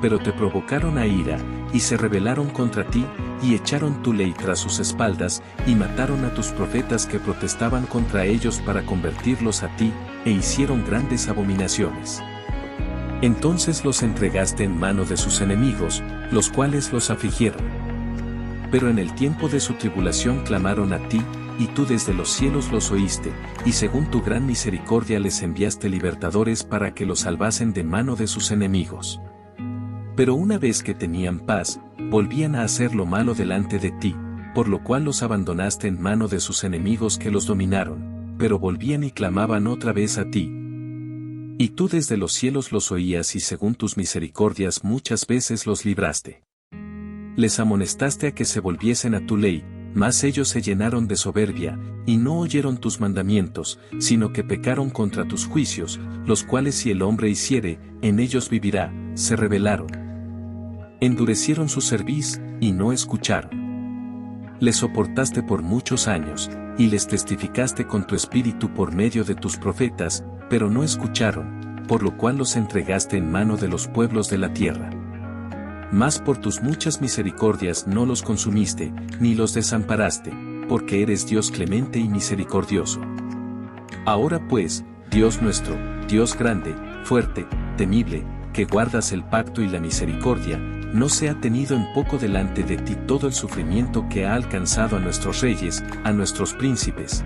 Pero te provocaron a ira, y se rebelaron contra ti, y echaron tu ley tras sus espaldas, y mataron a tus profetas que protestaban contra ellos para convertirlos a ti, e hicieron grandes abominaciones. Entonces los entregaste en mano de sus enemigos, los cuales los afligieron. Pero en el tiempo de su tribulación clamaron a ti, y tú desde los cielos los oíste, y según tu gran misericordia les enviaste libertadores para que los salvasen de mano de sus enemigos. Pero una vez que tenían paz, volvían a hacer lo malo delante de ti, por lo cual los abandonaste en mano de sus enemigos que los dominaron, pero volvían y clamaban otra vez a ti. Y tú desde los cielos los oías y según tus misericordias muchas veces los libraste. Les amonestaste a que se volviesen a tu ley, mas ellos se llenaron de soberbia, y no oyeron tus mandamientos, sino que pecaron contra tus juicios, los cuales si el hombre hiciere, en ellos vivirá, se rebelaron. Endurecieron su cerviz, y no escucharon. Les soportaste por muchos años, y les testificaste con tu espíritu por medio de tus profetas, pero no escucharon, por lo cual los entregaste en mano de los pueblos de la tierra. Mas por tus muchas misericordias no los consumiste, ni los desamparaste, porque eres Dios clemente y misericordioso. Ahora pues, Dios nuestro, Dios grande, fuerte, temible, que guardas el pacto y la misericordia, no sea tenido en poco delante de ti todo el sufrimiento que ha alcanzado a nuestros reyes, a nuestros príncipes,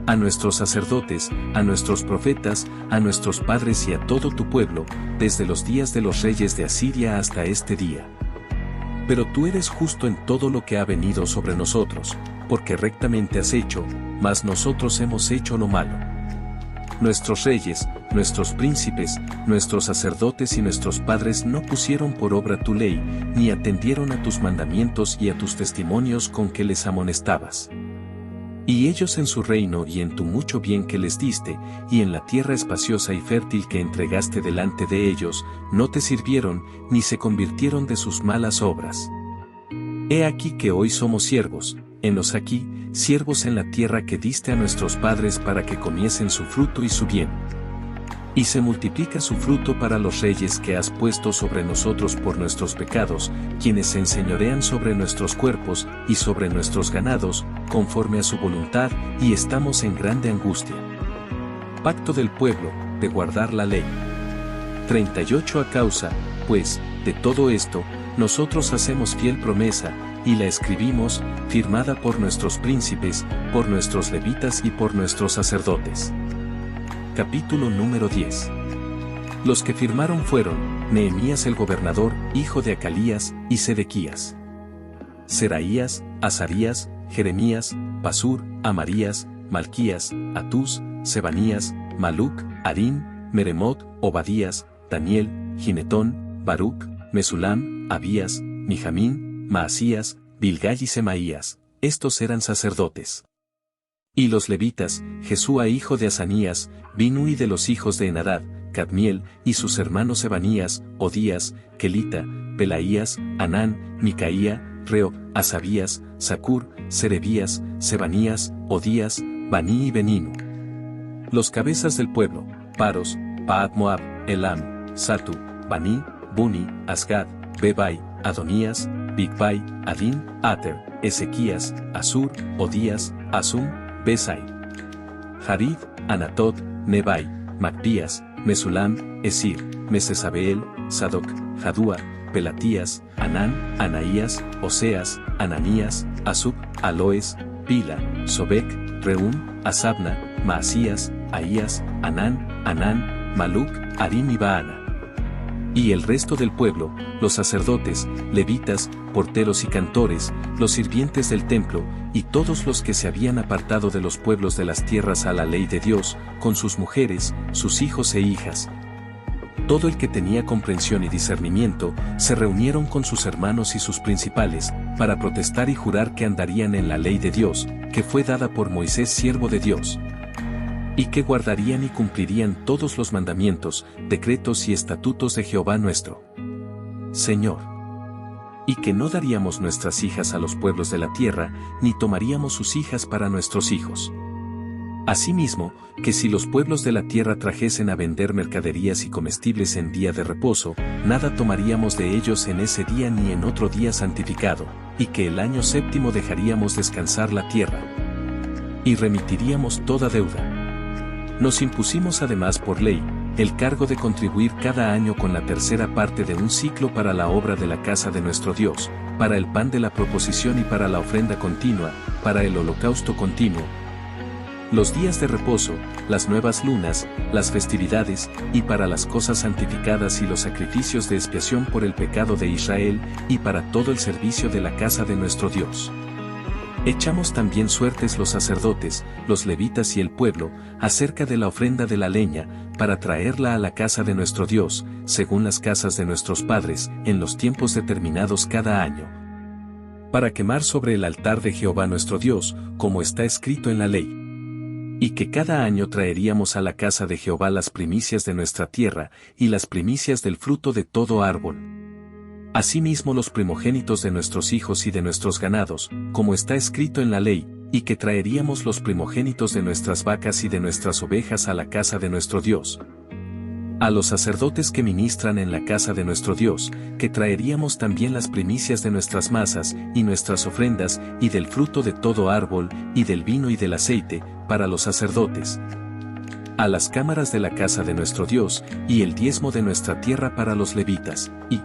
a nuestros sacerdotes, a nuestros profetas, a nuestros padres y a todo tu pueblo, desde los días de los reyes de Asiria hasta este día. Pero tú eres justo en todo lo que ha venido sobre nosotros, porque rectamente has hecho, mas nosotros hemos hecho lo malo. Nuestros reyes, nuestros príncipes, nuestros sacerdotes y nuestros padres no pusieron por obra tu ley, ni atendieron a tus mandamientos y a tus testimonios con que les amonestabas. Y ellos en su reino y en tu mucho bien que les diste, y en la tierra espaciosa y fértil que entregaste delante de ellos, no te sirvieron, ni se convirtieron de sus malas obras. He aquí que hoy somos siervos, henos aquí, siervos en la tierra que diste a nuestros padres para que comiesen su fruto y su bien. Y se multiplica su fruto para los reyes que has puesto sobre nosotros por nuestros pecados, quienes se enseñorean sobre nuestros cuerpos y sobre nuestros ganados, conforme a su voluntad, y estamos en grande angustia. Pacto del pueblo, de guardar la ley. 38 A causa, pues, de todo esto, nosotros hacemos fiel promesa, y la escribimos, firmada por nuestros príncipes, por nuestros levitas y por nuestros sacerdotes. Capítulo número 10. Los que firmaron fueron, Nehemías el gobernador, hijo de Acalías, y Sedequías. Seraías, Azarías, Jeremías, Pasur, Amarías, Malquías, Atús, Sebanías, Maluc, Harín, Meremot, Obadías, Daniel, Ginetón, Baruc, Mesulam, Abías, Mijamín, Maasías, Bilgai y Semaías, estos eran sacerdotes. Y los levitas, Jesúa hijo de Asanías, Binui de los hijos de Enadad, Cadmiel, y sus hermanos Ebanías, Odías, Kelita, Pelaías, Anán, Micaía, Reo, Asabías, Sacur, Serebías, Sebanías, Odías, Baní y Beninu. Los cabezas del pueblo: Paros, Paat Moab, Elam, Satu, Baní, Buni, Asgad, Bebai, Adonías, Bigbai, Adín, Ater, Ezequías, Asur, Odías, Asum, Besai, Jarid, Anatot, Nebai, Magdías, Mesulam, Esir, Mesesabeel, Sadoc, Jadúa, Pelatías, Anán, Anaías, Oseas, Ananías, Asub, Aloes, Pila, Sobek, Reum, Asabna, Maasías, Ahías, Anán, Maluc, Arim y Baana. Y el resto del pueblo, los sacerdotes, levitas, porteros y cantores, los sirvientes del templo, y todos los que se habían apartado de los pueblos de las tierras a la ley de Dios, con sus mujeres, sus hijos e hijas. Todo el que tenía comprensión y discernimiento, se reunieron con sus hermanos y sus principales, para protestar y jurar que andarían en la ley de Dios, que fue dada por Moisés siervo de Dios, y que guardarían y cumplirían todos los mandamientos, decretos y estatutos de Jehová nuestro Señor. Y que no daríamos nuestras hijas a los pueblos de la tierra, ni tomaríamos sus hijas para nuestros hijos. Asimismo, que si los pueblos de la tierra trajesen a vender mercaderías y comestibles en día de reposo, nada tomaríamos de ellos en ese día ni en otro día santificado, y que el año séptimo dejaríamos descansar la tierra, y remitiríamos toda deuda. Nos impusimos además por ley, el cargo de contribuir cada año con la tercera parte de un ciclo para la obra de la casa de nuestro Dios, para el pan de la proposición y para la ofrenda continua, para el holocausto continuo, los días de reposo, las nuevas lunas, las festividades, y para las cosas santificadas y los sacrificios de expiación por el pecado de Israel, y para todo el servicio de la casa de nuestro Dios. Echamos también suertes los sacerdotes, los levitas y el pueblo, acerca de la ofrenda de la leña, para traerla a la casa de nuestro Dios, según las casas de nuestros padres, en los tiempos determinados cada año, para quemar sobre el altar de Jehová nuestro Dios, como está escrito en la ley. Y que cada año traeríamos a la casa de Jehová las primicias de nuestra tierra, y las primicias del fruto de todo árbol. Asimismo los primogénitos de nuestros hijos y de nuestros ganados, como está escrito en la ley, y que traeríamos los primogénitos de nuestras vacas y de nuestras ovejas a la casa de nuestro Dios. A los sacerdotes que ministran en la casa de nuestro Dios, que traeríamos también las primicias de nuestras masas, y nuestras ofrendas, y del fruto de todo árbol, y del vino y del aceite, para los sacerdotes. A las cámaras de la casa de nuestro Dios, y el diezmo de nuestra tierra para los levitas, y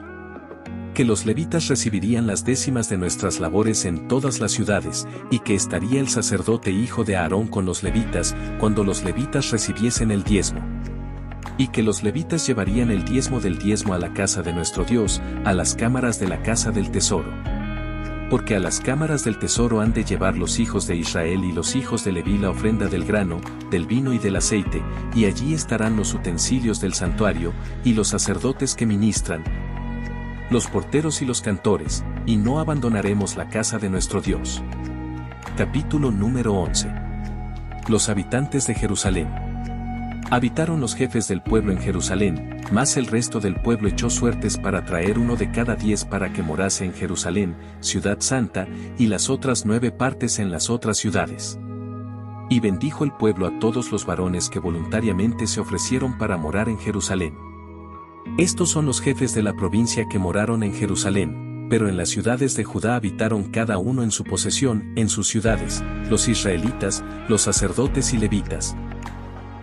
que los levitas recibirían las décimas de nuestras labores en todas las ciudades, y que estaría el sacerdote hijo de Aarón con los levitas, cuando los levitas recibiesen el diezmo. Y que los levitas llevarían el diezmo del diezmo a la casa de nuestro Dios, a las cámaras de la casa del tesoro. Porque a las cámaras del tesoro han de llevar los hijos de Israel y los hijos de Leví la ofrenda del grano, del vino y del aceite, y allí estarán los utensilios del santuario, y los sacerdotes que ministran, los porteros y los cantores, y no abandonaremos la casa de nuestro Dios. Capítulo número 11. Los habitantes de Jerusalén. Habitaron los jefes del pueblo en Jerusalén, mas el resto del pueblo echó suertes para traer 1 de cada 10 para que morase en Jerusalén, ciudad santa, y las otras 9 partes en las otras ciudades. Y bendijo el pueblo a todos los varones que voluntariamente se ofrecieron para morar en Jerusalén. Estos son los jefes de la provincia que moraron en Jerusalén, pero en las ciudades de Judá habitaron cada uno en su posesión, en sus ciudades, los israelitas, los sacerdotes y levitas,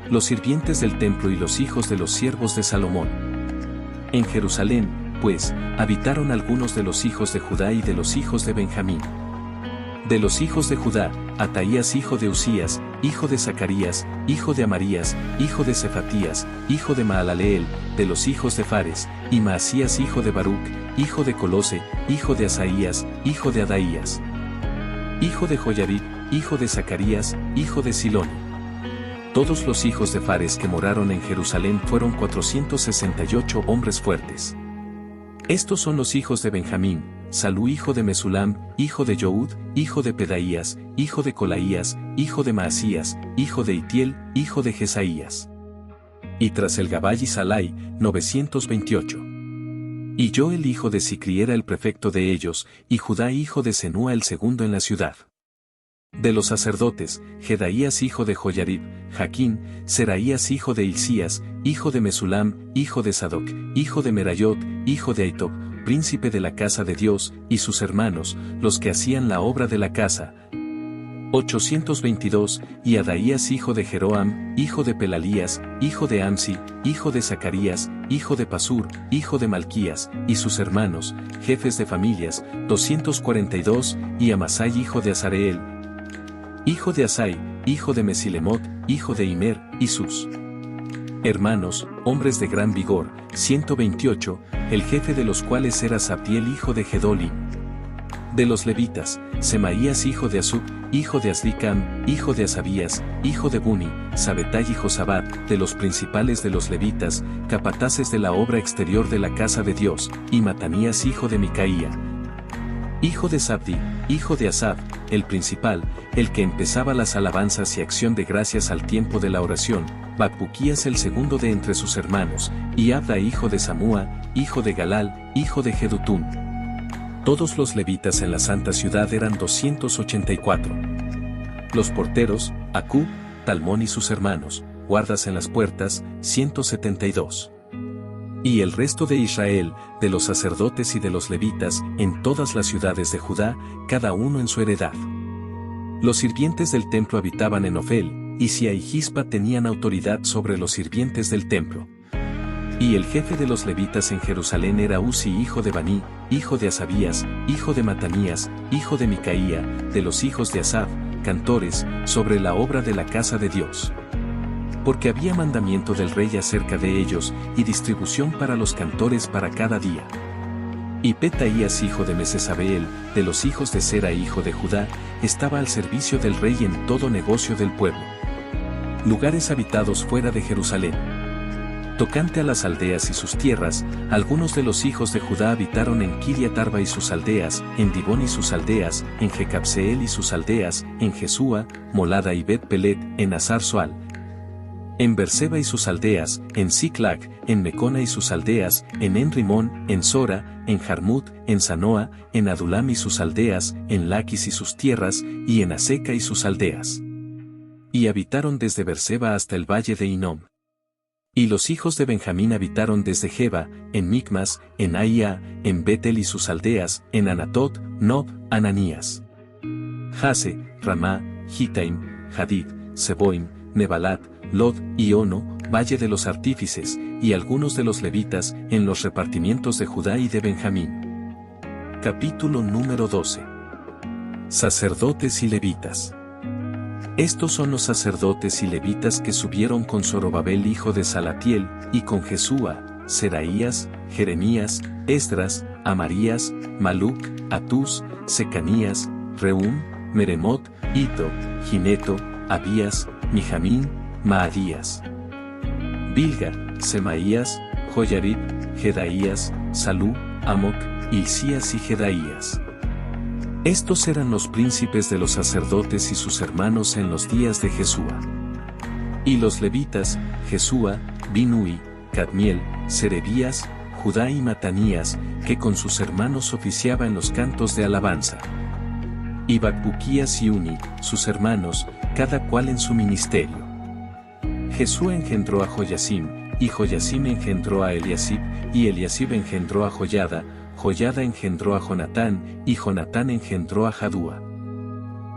los sirvientes del templo y los hijos de los siervos de Salomón. En Jerusalén, pues, habitaron algunos de los hijos de Judá y de los hijos de Benjamín. De los hijos de Judá, Ataías hijo de Usías, hijo de Zacarías, hijo de Amarías, hijo de Cefatías, hijo de Maalaleel, de los hijos de Fares, y Maasías hijo de Baruc, hijo de Colose, hijo de Asaías, hijo de Adaías, hijo de Joyarib, hijo de Zacarías, hijo de Siloni. Todos los hijos de Fares que moraron en Jerusalén fueron 468 hombres fuertes. Estos son los hijos de Benjamín: Salú hijo de Mesulam, hijo de Joud, hijo de Pedaías, hijo de Colaías, hijo de Maasías, hijo de Itiel, hijo de Jesaías. Y tras el Gabay y Salai, 928. Y Joel hijo de Sicri era el prefecto de ellos, y Judá hijo de Senúa el segundo en la ciudad. De los sacerdotes, Jedaías hijo de Joyarib, Jaquín, Seraías hijo de Hilcías, hijo de Mesulam, hijo de Sadoc, hijo de Merayot, hijo de Ahitob, príncipe de la casa de Dios, y sus hermanos, los que hacían la obra de la casa. 822, y Adaías hijo de Jeroam, hijo de Pelalías, hijo de Amsi, hijo de Zacarías, hijo de Pasur, hijo de Malquías, y sus hermanos, jefes de familias, 242, y Amasai hijo de Azareel, hijo de Asai, hijo de Mesilemot, hijo de Imer, y sus hermanos, hombres de gran vigor, 128, el jefe de los cuales era Sabdiel hijo de Gedoli. De los levitas, Semaías hijo de Asub, hijo de Asricam, hijo de Asabías, hijo de Buni, Sabetai y Josabad, de los principales de los levitas, capataces de la obra exterior de la casa de Dios, y Matanías hijo de Micaía, hijo de Sabdi, hijo de Asaf, el principal, el que empezaba las alabanzas y acción de gracias al tiempo de la oración, Bacbuquías el segundo de entre sus hermanos, y Abda hijo de Samúa, hijo de Galal, hijo de Jedutum. Todos los levitas en la santa ciudad eran 284. Los porteros, Acub, Talmón y sus hermanos, guardas en las puertas, 172. Y el resto de Israel, de los sacerdotes y de los levitas, en todas las ciudades de Judá, cada uno en su heredad. Los sirvientes del templo habitaban en Ofel, y Sia y Gispa tenían autoridad sobre los sirvientes del templo. Y el jefe de los levitas en Jerusalén era Uzi hijo de Baní, hijo de Asabías, hijo de Matanías, hijo de Micaía, de los hijos de Asaf, cantores, sobre la obra de la casa de Dios. Porque había mandamiento del rey acerca de ellos, y distribución para los cantores para cada día. Y Petaías hijo de Mesesabeel, de los hijos de Sera hijo de Judá, estaba al servicio del rey en todo negocio del pueblo. Lugares habitados fuera de Jerusalén. Tocante a las aldeas y sus tierras, algunos de los hijos de Judá habitaron en Kiriat Arba y sus aldeas, en Dibón y sus aldeas, en Jecabseel y sus aldeas, en Jesúa, Molada y Bet Pelet, en Azar Soal, en Berseba y sus aldeas, en Siclag, en Mecona y sus aldeas, en Enrimón, en Sora, en Jarmut, en Sanoa, en Adulam y sus aldeas, en Laquis y sus tierras, y en Aseca y sus aldeas. Y habitaron desde Berseba hasta el valle de Hinom. Y los hijos de Benjamín habitaron desde Geba, en Micmas, en Aía, en Betel y sus aldeas, en Anatot, Nob, Ananías, Jase, Ramá, Gitaim, Hadid, Seboim, Nebalat, Lod y Ono, valle de los artífices, y algunos de los levitas, en los repartimientos de Judá y de Benjamín. Capítulo número 12. Sacerdotes y levitas. Estos son los sacerdotes y levitas que subieron con Zorobabel hijo de Salatiel, y con Jesúa, Seraías, Jeremías, Esdras, Amarías, Maluc, Atús, Secanías, Reum, Meremot, Ito, Gineto, Abías, Mijamín, Maadías, Bilga, Semaías, Joyarib, Jedaías, Salú, Amoc, Hilcías y Jedaías. Estos eran los príncipes de los sacerdotes y sus hermanos en los días de Jesúa. Y los levitas, Jesúa, Binui, Cadmiel, Serebías, Judá y Matanías, que con sus hermanos oficiaba en los cantos de alabanza. Y Bacbuquías y Uni, sus hermanos, cada cual en su ministerio. Jesúa engendró a Joyasim, y Joyasim engendró a Eliasib, y Eliasib engendró a Joyada, Joyada engendró a Jonatán, y Jonatán engendró a Jadúa.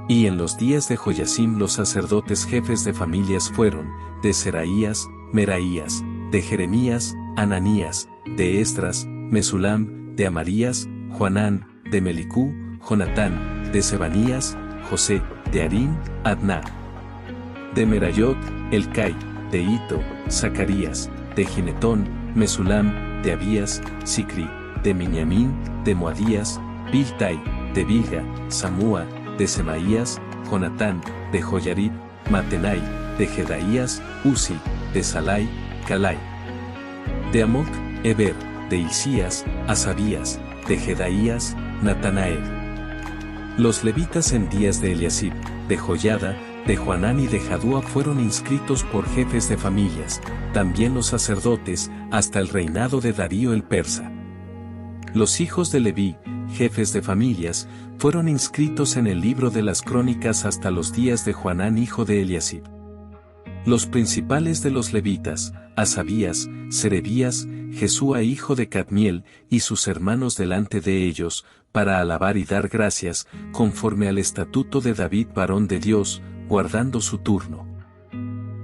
Y en los días de Joyasim los sacerdotes jefes de familias fueron, de Seraías, Meraías, de Jeremías, Ananías, de Esdras, Mesulam, de Amarías, Joanán, de Melicú, Jonatán, de Sebanías, José, de Arín, Adná, de Merayot, Elcai, de Ito, Zacarías, de Ginetón, Mesulam, de Abías, Sicri, de Miñamín, de Moadías, Biltai, de Bilga, Samúa, de Semaías, Jonatán, de Joyarib, Matenai, de Jedaías, Uzi, de Salai, Calai, de Amoc, Eber, de Hilcías, Asabías, de Jedaías, Natanael. Los levitas en días de Eliasib, de Joyada, de Joanán y de Jadúa fueron inscritos por jefes de familias, también los sacerdotes, hasta el reinado de Darío el persa. Los hijos de Leví, jefes de familias, fueron inscritos en el libro de las crónicas hasta los días de Joanán hijo de Eliasib. Los principales de los levitas, Asabías, Serebías, Jesúa hijo de Cadmiel, y sus hermanos delante de ellos, para alabar y dar gracias, conforme al estatuto de David varón de Dios, guardando su turno.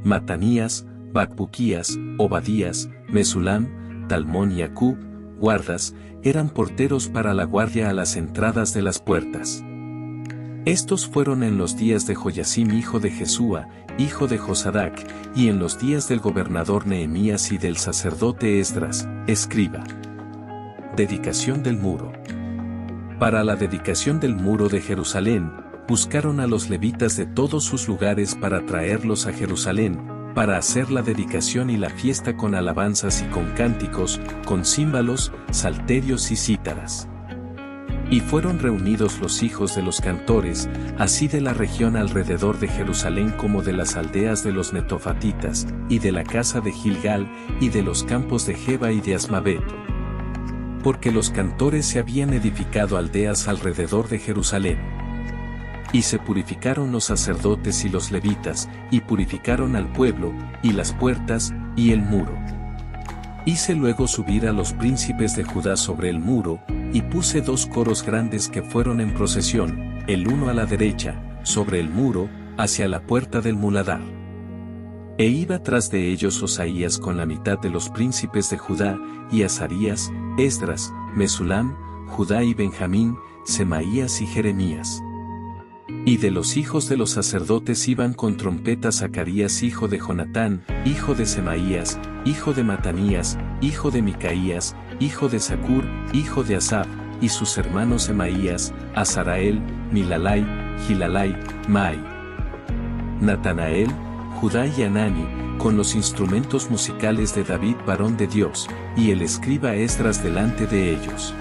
Matanías, Bacbuquías, Obadías, Mesulam, Talmón y Acub, guardas, eran porteros para la guardia a las entradas de las puertas. Estos fueron en los días de Joyacim hijo de Jesúa, hijo de Josadac, y en los días del gobernador Nehemías y del sacerdote Esdras, escriba. Dedicación del muro. Para la dedicación del muro de Jerusalén, buscaron a los levitas de todos sus lugares para traerlos a Jerusalén, para hacer la dedicación y la fiesta con alabanzas y con cánticos, con címbalos, salterios y cítaras. Y fueron reunidos los hijos de los cantores, así de la región alrededor de Jerusalén como de las aldeas de los netofatitas, y de la casa de Gilgal, y de los campos de Geba y de Asmavet. Porque los cantores se habían edificado aldeas alrededor de Jerusalén. Y se purificaron los sacerdotes y los levitas, y purificaron al pueblo, y las puertas, y el muro. Hice luego subir a los príncipes de Judá sobre el muro, y puse 2 coros grandes que fueron en procesión, el uno a la derecha, sobre el muro, hacia la puerta del muladar. E iba tras de ellos Osaías con la mitad de los príncipes de Judá, y Azarías, Esdras, Mesulam, Judá y Benjamín, Semaías y Jeremías. Y de los hijos de los sacerdotes iban con trompeta Zacarías hijo de Jonatán, hijo de Semaías, hijo de Matanías, hijo de Micaías, hijo de Zacur, hijo de Asaf, y sus hermanos Semaías, Azarael, Milalai, Gilalai, Mai, Natanael, Judá y Anani, con los instrumentos musicales de David varón de Dios, y el escriba Esdras delante de ellos.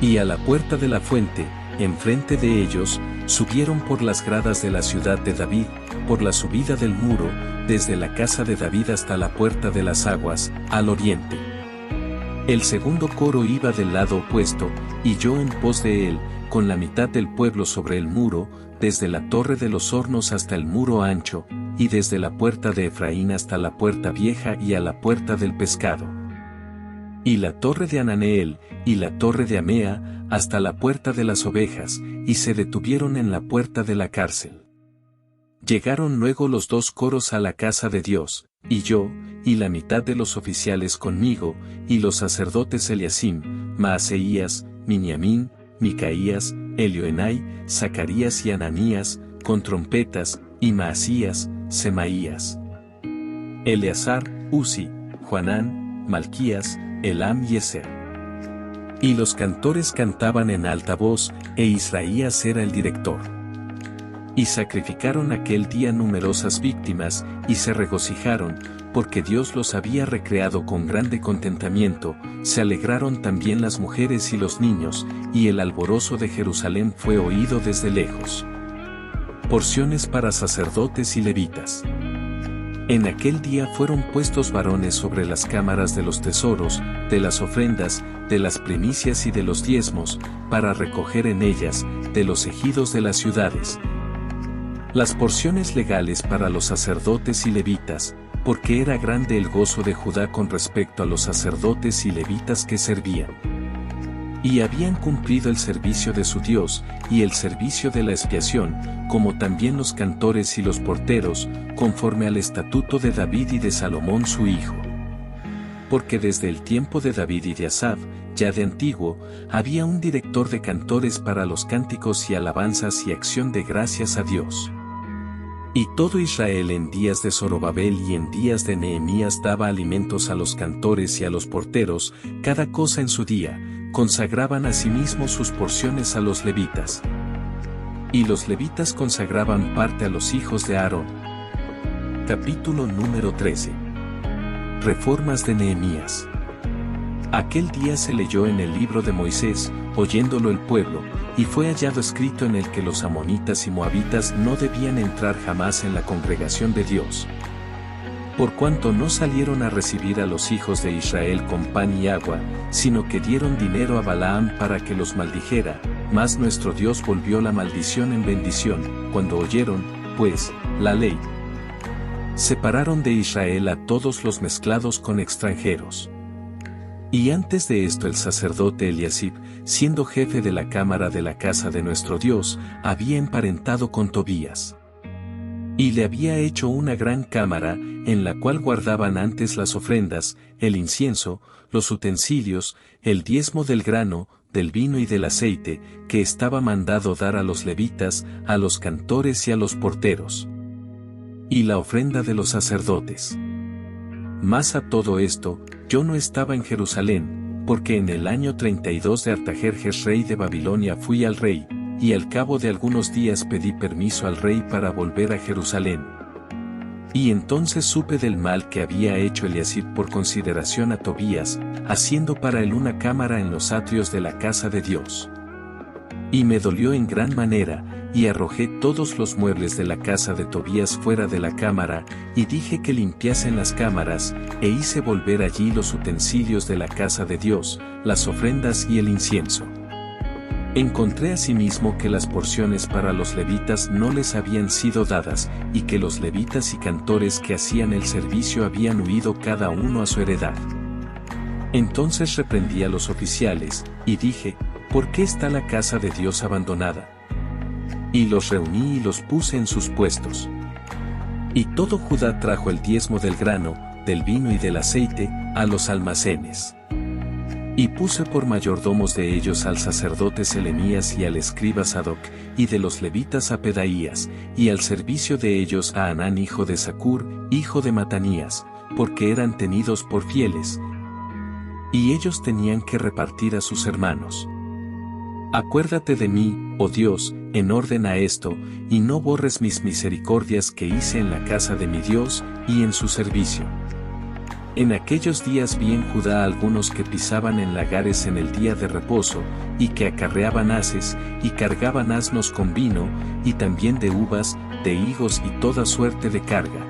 Y a la puerta de la fuente, enfrente de ellos, subieron por las gradas de la ciudad de David, por la subida del muro, desde la casa de David hasta la puerta de las aguas, al oriente. El segundo coro iba del lado opuesto, y yo en pos de él, con la mitad del pueblo sobre el muro, desde la torre de los hornos hasta el muro ancho, y desde la puerta de Efraín hasta la puerta vieja y a la puerta del pescado. Y la torre de Ananeel, y la torre de Amea, hasta la puerta de las ovejas, y se detuvieron en la puerta de la cárcel. Llegaron luego los 2 coros a la casa de Dios, y yo, y la mitad de los oficiales conmigo, y los sacerdotes Eliasim, Maaseías, Miniamín, Micaías, Elioenai, Zacarías y Ananías, con trompetas, y Maasías, Semaías, Eleazar, Uzi, Joanán, Malquías, Elam y Ezer. Y los cantores cantaban en alta voz, e Israías era el director. Y sacrificaron aquel día numerosas víctimas, y se regocijaron, porque Dios los había recreado con grande contentamiento, se alegraron también las mujeres y los niños, y el alborozo de Jerusalén fue oído desde lejos. Porciones para sacerdotes y levitas. En aquel día fueron puestos varones sobre las cámaras de los tesoros, de las ofrendas, de las primicias y de los diezmos, para recoger en ellas, de los ejidos de las ciudades, las porciones legales para los sacerdotes y levitas, porque era grande el gozo de Judá con respecto a los sacerdotes y levitas que servían. Y habían cumplido el servicio de su Dios, y el servicio de la expiación, como también los cantores y los porteros, conforme al estatuto de David y de Salomón su hijo. Porque desde el tiempo de David y de Asaf, ya de antiguo, había un director de cantores para los cánticos y alabanzas y acción de gracias a Dios. Y todo Israel en días de Zorobabel y en días de Nehemías daba alimentos a los cantores y a los porteros, cada cosa en su día, consagraban asimismo sus porciones a los levitas. Y los levitas consagraban parte a los hijos de Aarón. Capítulo número 13. Reformas de Nehemías. Aquel día se leyó en el libro de Moisés, oyéndolo el pueblo, y fue hallado escrito en el que los amonitas y moabitas no debían entrar jamás en la congregación de Dios. Por cuanto no salieron a recibir a los hijos de Israel con pan y agua, sino que dieron dinero a Balaam para que los maldijera, mas nuestro Dios volvió la maldición en bendición, cuando oyeron, pues, la ley. Separaron de Israel a todos los mezclados con extranjeros. Y antes de esto el sacerdote Eliasib, siendo jefe de la cámara de la casa de nuestro Dios, había emparentado con Tobías. Y le había hecho una gran cámara, en la cual guardaban antes las ofrendas, el incienso, los utensilios, el diezmo del grano, del vino y del aceite, que estaba mandado dar a los levitas, a los cantores y a los porteros. Y la ofrenda de los sacerdotes. Mas a todo esto, yo no estaba en Jerusalén, porque en el año 32 de Artajerjes rey de Babilonia fui al rey, y al cabo de algunos días pedí permiso al rey para volver a Jerusalén. Y entonces supe del mal que había hecho Eliasib por consideración a Tobías, haciendo para él una cámara en los atrios de la casa de Dios. Y me dolió en gran manera, y arrojé todos los muebles de la casa de Tobías fuera de la cámara, y dije que limpiasen las cámaras, e hice volver allí los utensilios de la casa de Dios, las ofrendas y el incienso. Encontré asimismo que las porciones para los levitas no les habían sido dadas, y que los levitas y cantores que hacían el servicio habían huido cada uno a su heredad. Entonces reprendí a los oficiales, y dije, ¿por qué está la casa de Dios abandonada? Y los reuní y los puse en sus puestos. Y todo Judá trajo el diezmo del grano, del vino y del aceite, a los almacenes. Y puse por mayordomos de ellos al sacerdote Selemías y al escriba Sadoc, y de los levitas a Pedaías, y al servicio de ellos a Hanán hijo de Zacur, hijo de Matanías, porque eran tenidos por fieles. Y ellos tenían que repartir a sus hermanos. Acuérdate de mí, oh Dios, en orden a esto, y no borres mis misericordias que hice en la casa de mi Dios, y en su servicio. En aquellos días vi en Judá algunos que pisaban en lagares en el día de reposo, y que acarreaban haces, y cargaban asnos con vino, y también de uvas, de higos y toda suerte de carga.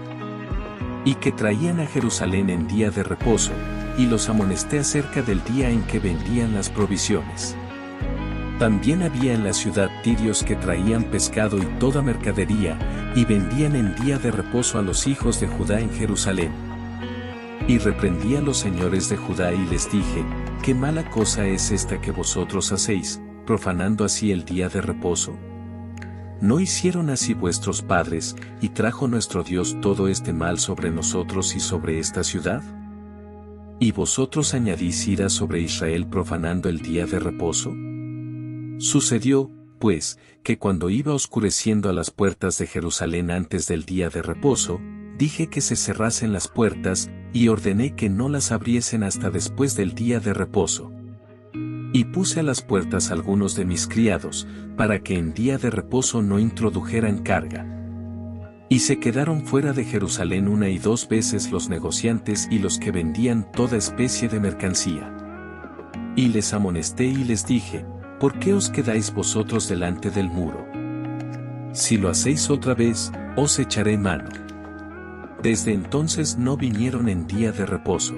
Y que traían a Jerusalén en día de reposo, y los amonesté acerca del día en que vendían las provisiones. También había en la ciudad tirios que traían pescado y toda mercadería, y vendían en día de reposo a los hijos de Judá en Jerusalén. Y reprendí a los señores de Judá y les dije, ¿qué mala cosa es esta que vosotros hacéis, profanando así el día de reposo? ¿No hicieron así vuestros padres, y trajo nuestro Dios todo este mal sobre nosotros y sobre esta ciudad? ¿Y vosotros añadís ira sobre Israel profanando el día de reposo? Sucedió, pues, que cuando iba oscureciendo a las puertas de Jerusalén antes del día de reposo, dije que se cerrasen las puertas, y ordené que no las abriesen hasta después del día de reposo. Y puse a las puertas algunos de mis criados, para que en día de reposo no introdujeran carga. Y se quedaron fuera de Jerusalén 1 y 2 veces los negociantes y los que vendían toda especie de mercancía. Y les amonesté y les dije, ¿por qué os quedáis vosotros delante del muro? Si lo hacéis otra vez, os echaré mano. Desde entonces no vinieron en día de reposo.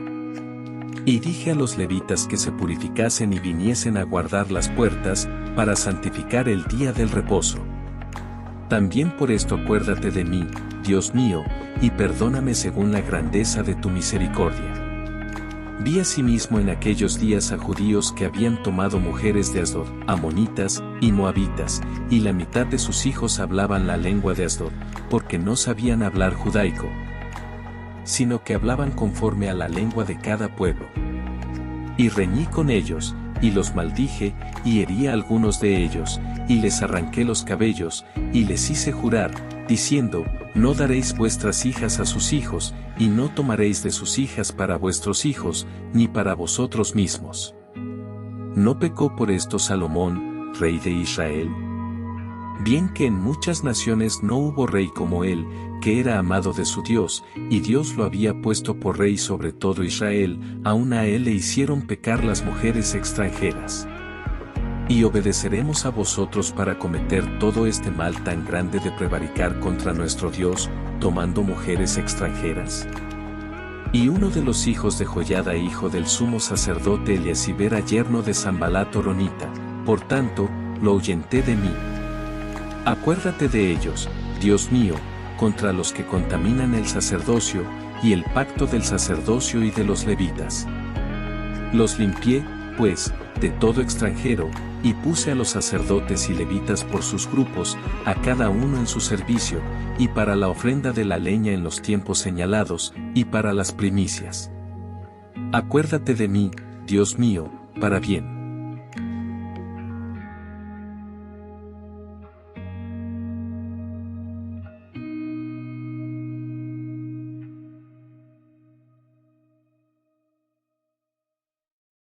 Y dije a los levitas que se purificasen y viniesen a guardar las puertas, para santificar el día del reposo. También por esto acuérdate de mí, Dios mío, y perdóname según la grandeza de tu misericordia. Vi asimismo en aquellos días a judíos que habían tomado mujeres de Asdod, amonitas y moabitas, y la mitad de sus hijos hablaban la lengua de Asdod, porque no sabían hablar judaico, sino que hablaban conforme a la lengua de cada pueblo. Y reñí con ellos, y los maldije, y herí a algunos de ellos, y les arranqué los cabellos, y les hice jurar, diciendo, no daréis vuestras hijas a sus hijos, y no tomaréis de sus hijas para vuestros hijos, ni para vosotros mismos. ¿No pecó por esto Salomón, rey de Israel? Bien que en muchas naciones no hubo rey como él, que era amado de su Dios, y Dios lo había puesto por rey sobre todo Israel, aun a él le hicieron pecar las mujeres extranjeras. ¿Y obedeceremos a vosotros para cometer todo este mal tan grande de prevaricar contra nuestro Dios, tomando mujeres extranjeras? Y uno de los hijos de Joiada, hijo del sumo sacerdote Eliasib, era yerno de Sanbalat horonita, por tanto, lo ahuyenté de mí. Acuérdate de ellos, Dios mío, contra los que contaminan el sacerdocio, y el pacto del sacerdocio y de los levitas. Los limpié, pues, de todo extranjero, y puse a los sacerdotes y levitas por sus grupos, a cada uno en su servicio, y para la ofrenda de la leña en los tiempos señalados, y para las primicias. Acuérdate de mí, Dios mío, para bien.